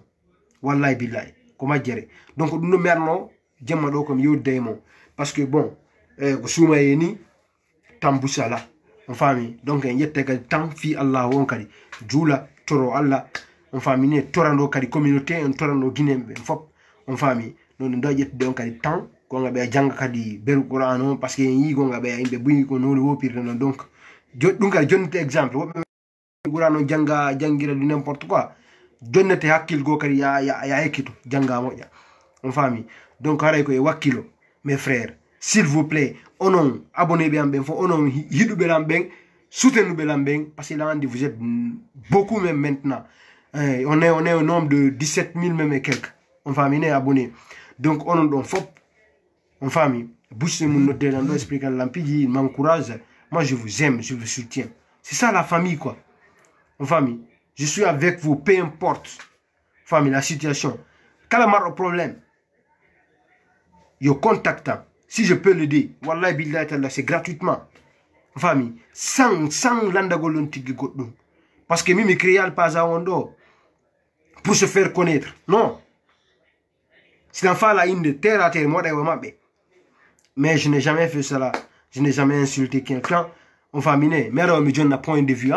Wallahi billahi. Ko majere. Donc, undo merno. Djemma do comme yo démon. Parce que bon. Ko souma yeni. Tambusala. En famille. Donc, en yette kadi tam fi Allah wonkadi. Jula toro Allah. En famille, torando kadi communauté, en torando guinéen, fop, en famille. Non, on doit être donc kadi temps, qu'on a bien janga kadi beru Qur'an, parce que yi qu'on a bien imbe bui qu'on nous le pire non donc. Donc donne exemple, Qur'an janga jangira du n'importe quoi. Donne te hakil go kadi ya ekito janga moja. En famille. Donc haray ko wakilo, mes frères, s'il vous plaît, onon abonnez bien ben fo onon hidu belam ben, soutenez belam ben parce que là vous êtes beaucoup même maintenant. On est au nombre de 17 000 même et quelques. En famille, abonnés. Donc, on a fop. En famille, bouche mon note dans l'explication de l'ampidi, il m'encourage. Moi, je vous aime, je vous soutiens. C'est ça la famille, quoi. En famille, je suis avec vous, peu importe. Famille, la situation. Quand il y a un problème, je contacte. Si je peux l'aider, Wallah billah, c'est gratuitement. En famille, sans l'andagolon tigre. Parce que Mimi créal pas à Ondo. Pour se faire connaître. Non. Si l'enfant a une de terre à terre, moi, mais je n'ai jamais fait cela. Je n'ai jamais insulté quelqu'un. En famille, mais alors, je donne un point de vue,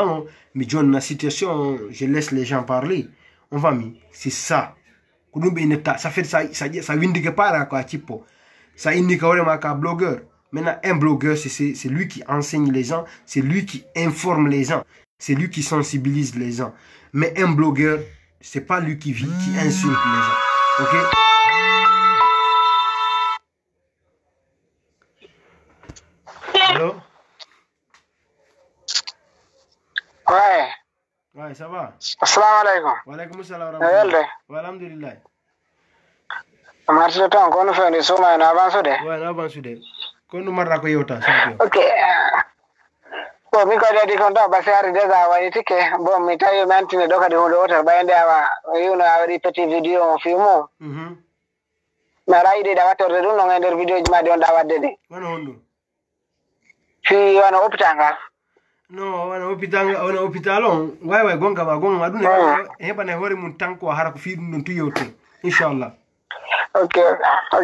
je donne une situation, je laisse les gens parler. En famille, c'est ça. Ça fait ça indique pas quoi, type. Ça indique vraiment qu'un blogueur. Maintenant, un blogueur, c'est lui qui enseigne les gens, c'est lui qui informe les gens, c'est lui qui sensibilise les gens. Mais un blogueur, c'est pas lui qui insulte les gens. Ok? Allô? Ouais. Ouais, ça va? Assalamu alaikum. Wa alaikum salam wa rahmatullah. Wa alhamdulillah. Merci le temps qu'on fait des sommes en avance de. Ouais, en avance de. Qu'on nous marra ko yota. Ok. Bon, mi ko dedi kon taw basari déjà wani tike bon mi tawi mantine doka de hunde wotere bayande awa yuno awadi petit vidéo on filmo ma rayide da wattorde dum no nder vidéo ji ma di on da wadde de wana hondo fi wana hôpital ngal no wana hôpital on way gonga ma dune hebane hore mun tanko hara ko fi dum non tuyote inshallah. Ok. Ko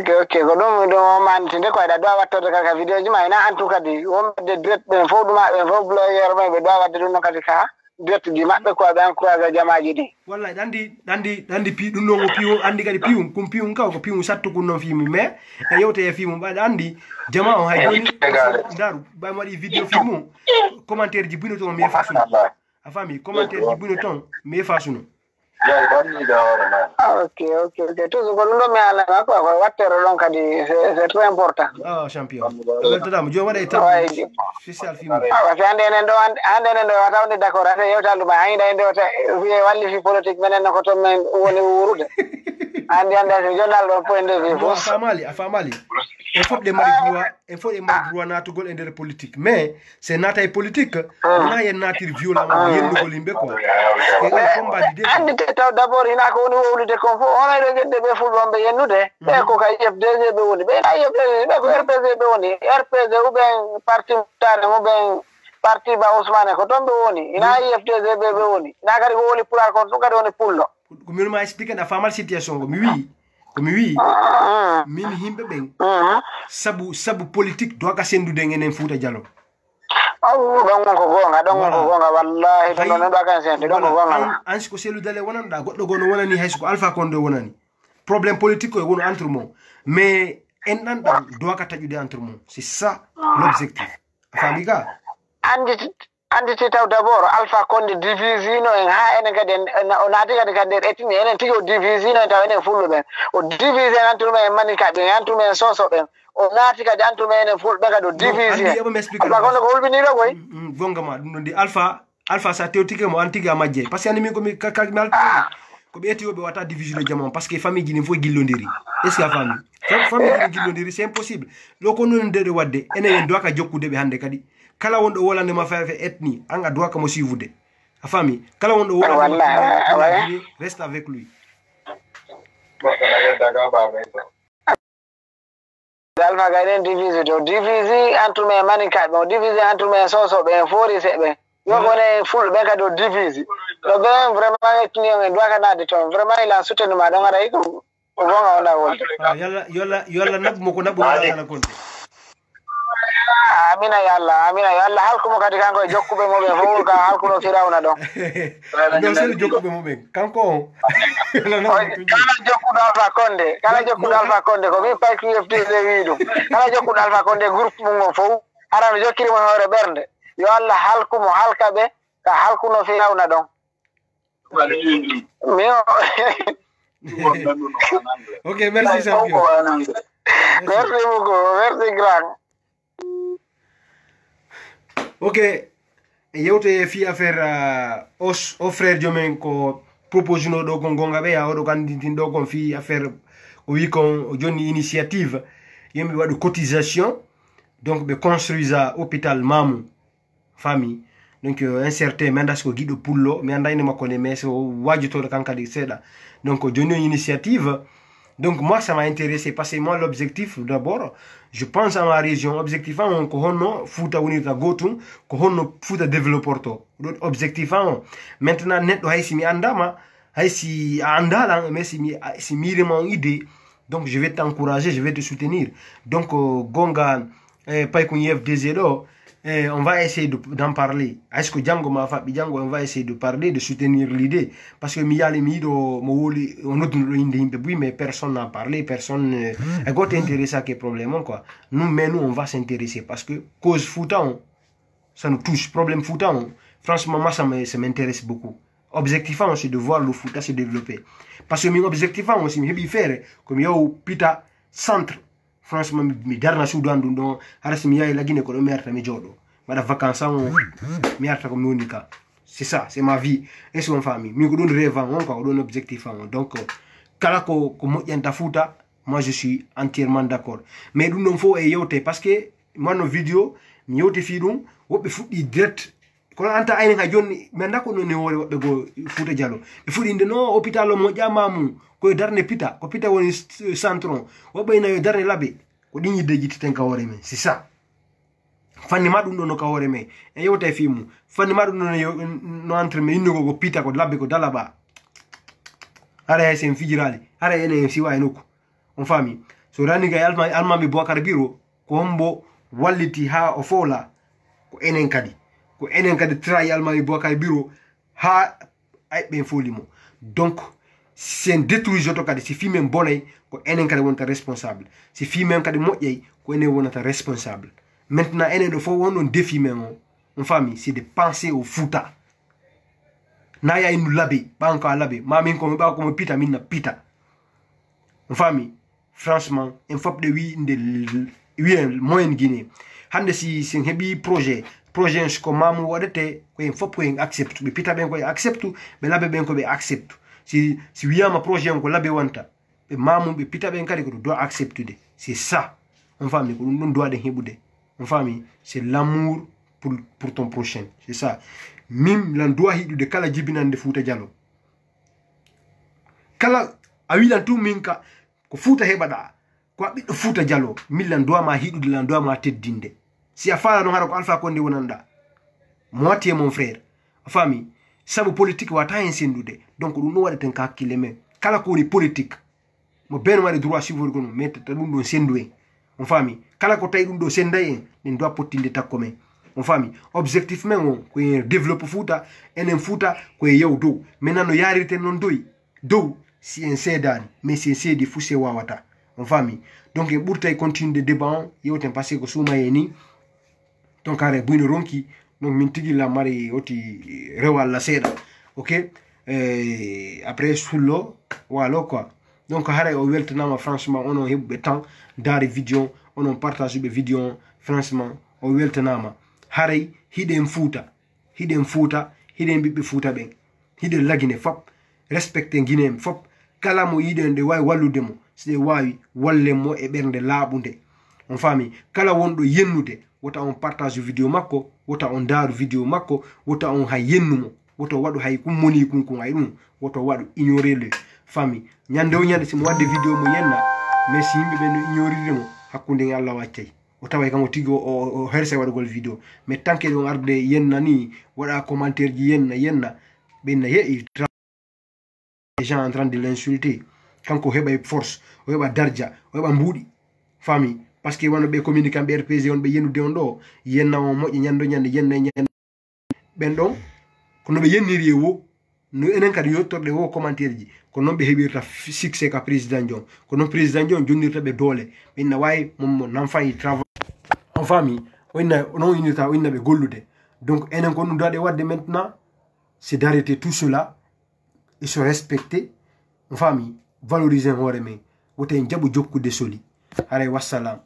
ɗum ɗum mantinde ko aɗa ɗowa wattorde kaka vidéo ji ma ina en tout kadi wonɓe direct ɓen fof ɗuma ɓen fof blogueur ma ɓe ɗowa wadde ɗum noon kadi ka direct ji maɓɓe ko ɓe encourage jamaji ɗi wallahi ɗandi pi ɗum ɗon ko piwum andi kadi piwum kum piwum kaw ko piwum sattu kun noon fimu mais e yewte e fimu ɓaɗa andi jama on hay joni daru ɓaymo waɗi vidéo fimu commentaire ji bino toon mi yefa suno a fami commentaire ji bino toon mi yefa suno. Ok. Toujours ko ɗum ɗo mi alama ko wattere ɗon kadi c'est très important. Ah champion. Weltadama joni waɗa e tan spécial film. Parce que hande enen ɗo wata wonde d'accord ata yewtal ɗum hayda ende wata wiye wallifi politique menen ko toon men woni wurude andi so jonnal ɗon point de vue fof a famali il faut de mari droit natugol e nder politique mais c'est nata e politique wona yen natir violemment yennugol yimɓe quoi e combat d'idée andi taw d'abord hina ko woni wowlude kon fof onoy ɗo gueɗɗe ɓe fulɓon ɓe yennude ɓe ko kay FDG ɓe woni ɓe na FDG ɓe ko RPG ɓe woni RPG ou bien parti mutare ou bien parti ba Ousmane ko toon ɓe woni ina FDG ɓe woni ina kadi ko woni pulaar kon ɗum kadi woni pullo ko min ma expliqué na famal situation ko mi wi min himɓe ɓen sabu politique doit ka sendude ngenen Fouta Diallo ɗon ko gonga wallahi ɗon ɗon ɗo kan sende ɗon ko gonga an siko selludale wonanɗa goɗɗo gono wonani hay siko Alpha Condé wonani probléme politique koye wono entre mon mais en ɗanɗan doit ka taƴude entre mon c'est ça l'objectif a faami ka andi titaw d'abord Alpha Condé divisino en ha enen kadi o naati kadi kadi etini enen tigi o divisino taw enen fulɓe o divise en antume en manika ɓe antume en soso ɓen o naati kadi antume enen fulɓe kadi o divise Alpha Condé ko hulɓiniro koy gonga ma ɗum ɗon ndi alpha sa tewtike mo an tigi a majje par ce que andi min komi kalmi alta ko ɓe eti yoɓe wata division jamon par ce que famille ji ni fof gillodiri est ce que a fami famille ji ni gillodiri c'est impossible ɗo ko non ndeɗo wadde enen en doaka jokkude ɓe hande kadi kala wonɗo wolandema fefe etni an a doaka mo suivude a fami kala wonɗo wolandema reste avec lui Alpha gaden divise to divise antume e manikaɓe o divise antume e sosoɓe en fooriseɓe yogone fulɓe kadi o divise ɗo ɓe vraiment ettini on en doaka nade toon vraiment il a soutenu ma ɗon aɗa yi ko gonga wonɗa wolde yo Allah naɓmo ko naɓɓuala konte amina yo Allah halkumo kadi kanko e jokkuɓe moɓen fof ka halkuno firawna ɗon non seno jokkuɓe moɓen kanko on kala jokkuɗo Alpha Condé ko min pay QFTD wi ɗum kala jokkuɗo Alpha Condé groupe mum o fof arano jokkirimo hoore ɓernde yo Allah halkumo halka ɓe ka halkuno firawna ɗon ok merci champion merci beaucoup merci grand ok yewte fi affaire o frère jomen ko propose no ɗo kon gonga ɓe oɗo kanditin ɗo kon fi affaire o wi kon o jonni initiative yimɓe waɗu cotisation donc ɓe construisa hôpital Mamou famille donc un certain mi anda siko guiɗo pullo mi anda ine makko nde mais so wajotoɗo kankadi seeɗa donc joni initiative. Donc moi ça m'a intéressé parce que moi l'objectif d'abord je pense à ma région objectif on ko honno fuuta wonirta gotum ko honno fuuta développeur to ɗon objectif on maintenant neɗɗo hay si mi andama hay si a andala mais si mirima on idée donc je vais t'encourager je vais te soutenir donc gonga pay ko IFDG ɗo on va essayer d'en parler. Est-ce que Django m'a fait Django on va essayer de parler, de soutenir l'idée parce que mi yali mi do mo woli on autre oui mais personne n'a parlé, personne est got intéressé à quel problème quoi. Nous on va s'intéresser parce que cause Fouta ça nous touche, problème Fouta franchement moi ça m'intéresse beaucoup. Objectif c'est de voir le Fouta se développer parce que mon objectif aussi mi faire comme yo pita centre franchement mi darna Soudan ɗum ɗon hara si mi yahi la Guinée ko ɗo mi arta mi jooɗo waɗa vacance on mi arta ko mi woni ka c'est ça c'est ma vie et son famille min ko ɗon rêve on quoi ko ɗon objectif on donc kala ko moƴƴanta Fouta moi je suis entièrement d'accord mais ɗum ɗon fof e yewte parce que mano vidéo mi yewte fi ɗum woɓɓe fuɗɗi direct kono anta aynen ha joni mi anda ko ɗon ne woori woɓɓe go Fouta Diallo ɓe fuɗinde non hôpital o moƴƴamamum koye darne pita ko pita woni centron woɓɓe ina yo darne laɓe ko ɗin yidde jittiten ka hoore men c'est ça fanni ma ɗum ɗo no ka hoore men en yewta e fimu fanni ma ɗum ɗo no entre men innugo ko pita ko labbe ko dalaɓa hara hay sen fijirali hara ene en siwa e nokku on faami so rani gay almami Bocar Biro ko hombo walliti ha o foola ko enen kadi trahi almami Bocar Biro ha ayɓen fooli mo donc sen détruisoto kadi si fimen bonay ko enen kadi wonta responsable si fimen kadi moƴƴay ko enen wonata responsable maintenant enen ɗo fof wonɗon défi men on famille c'est de penser au Fouta na ya innu labe ɓawan ko a laabe mamin komi ɓawa komo pita minna pita on famille franchement en fop ɗe wi nde wiyen moyen Guinée hande si sen heeɓi projet ko Mamou waɗete koyen fop koyen accepte ɓe pita ɓen koye accepte ɓe laabe ɓen ko ɓe accepte si wiyama projet on ko laabe wonta ɓe Mamou ɓe pita ɓen kadi ko ɗo doit acceptude c'est ça on famille ko ɗum ɗon dowaɗen heɓude on famille c'est l'amour pour ton prochain c'est ça min lan dowa hiɗude kala jibinande Fouta Diallo kala a wilan tu min ka ko Fouta heɓaɗa ko a ɓiɗɗo Fouta Diallo min lan dowama hiɗude lan dowama teddinde si a faala noon hara ko Alpha Condé wonanɗa moitié mon frère a faami sabu politique wata hen sendude donc ɗum ɗon waɗeten ka hakkille men kala ko woni politique mo ben waɗi droit suivre ko non mais ta ɗum ɗon sendu en on faami kala ko tawi ɗum ɗo senday en ɗen dowa pottinde takko men on faami objectif men o koye développe Fouta enen Fouta koye yew dow maintenant no yarirten noon dow si en seedani mais si en seedi fuu se wawata on faami donc en ɓurtay continude débat on yewten par ce que ko suumaye ni donc are buyno ronki donc min tigi la mari oti rewal la seda ok après sullo walo quoi donc hare o weltanama franchement onon hebbe temps dari vidéo onon partage be vidéo franchement o weltanama hare hiden fuuta hiden bibbe fuuta ben hiden lagine fop respecte guinem fop kala mo yiden de way wallude mo se wawi walle mo e bernde laabunde on fami kala wondo yennude wota on partage vidéo makko wota on daru vidéo makko wota on hay yennumo woto wadu hay kum moni kum ko ay dum woto wadu ignorer le fami nyande o nyande simo wadde vidéo mo yenna mais si yimbe be no ignorer mo hakkunde Allah waccay o taway kam o tigo o herse wadugol vidéo mais tanke don arde yenna ni wada commentaire ji yenna benna ye les gens en train de l'insulter kanko heba force o heba darja o heba mbudi fami parce que wono be communiquant be RPG on be yenude on do yenna o moƴƴi nyando nyande yenna ben don ko no be yenniri wo no enen kadi yottorde wo commentaire ji ko non be hebirta succès ka président Jon ko non président Jon jonnirta be dole be na way mom nan fayi travail en famille wonna non unita wonna be gollude donc enen ko dum dade wadde maintenant c'est d'arrêter tout cela et se respecter en famille valoriser hore men wote jabu jokkude soli hare wassalam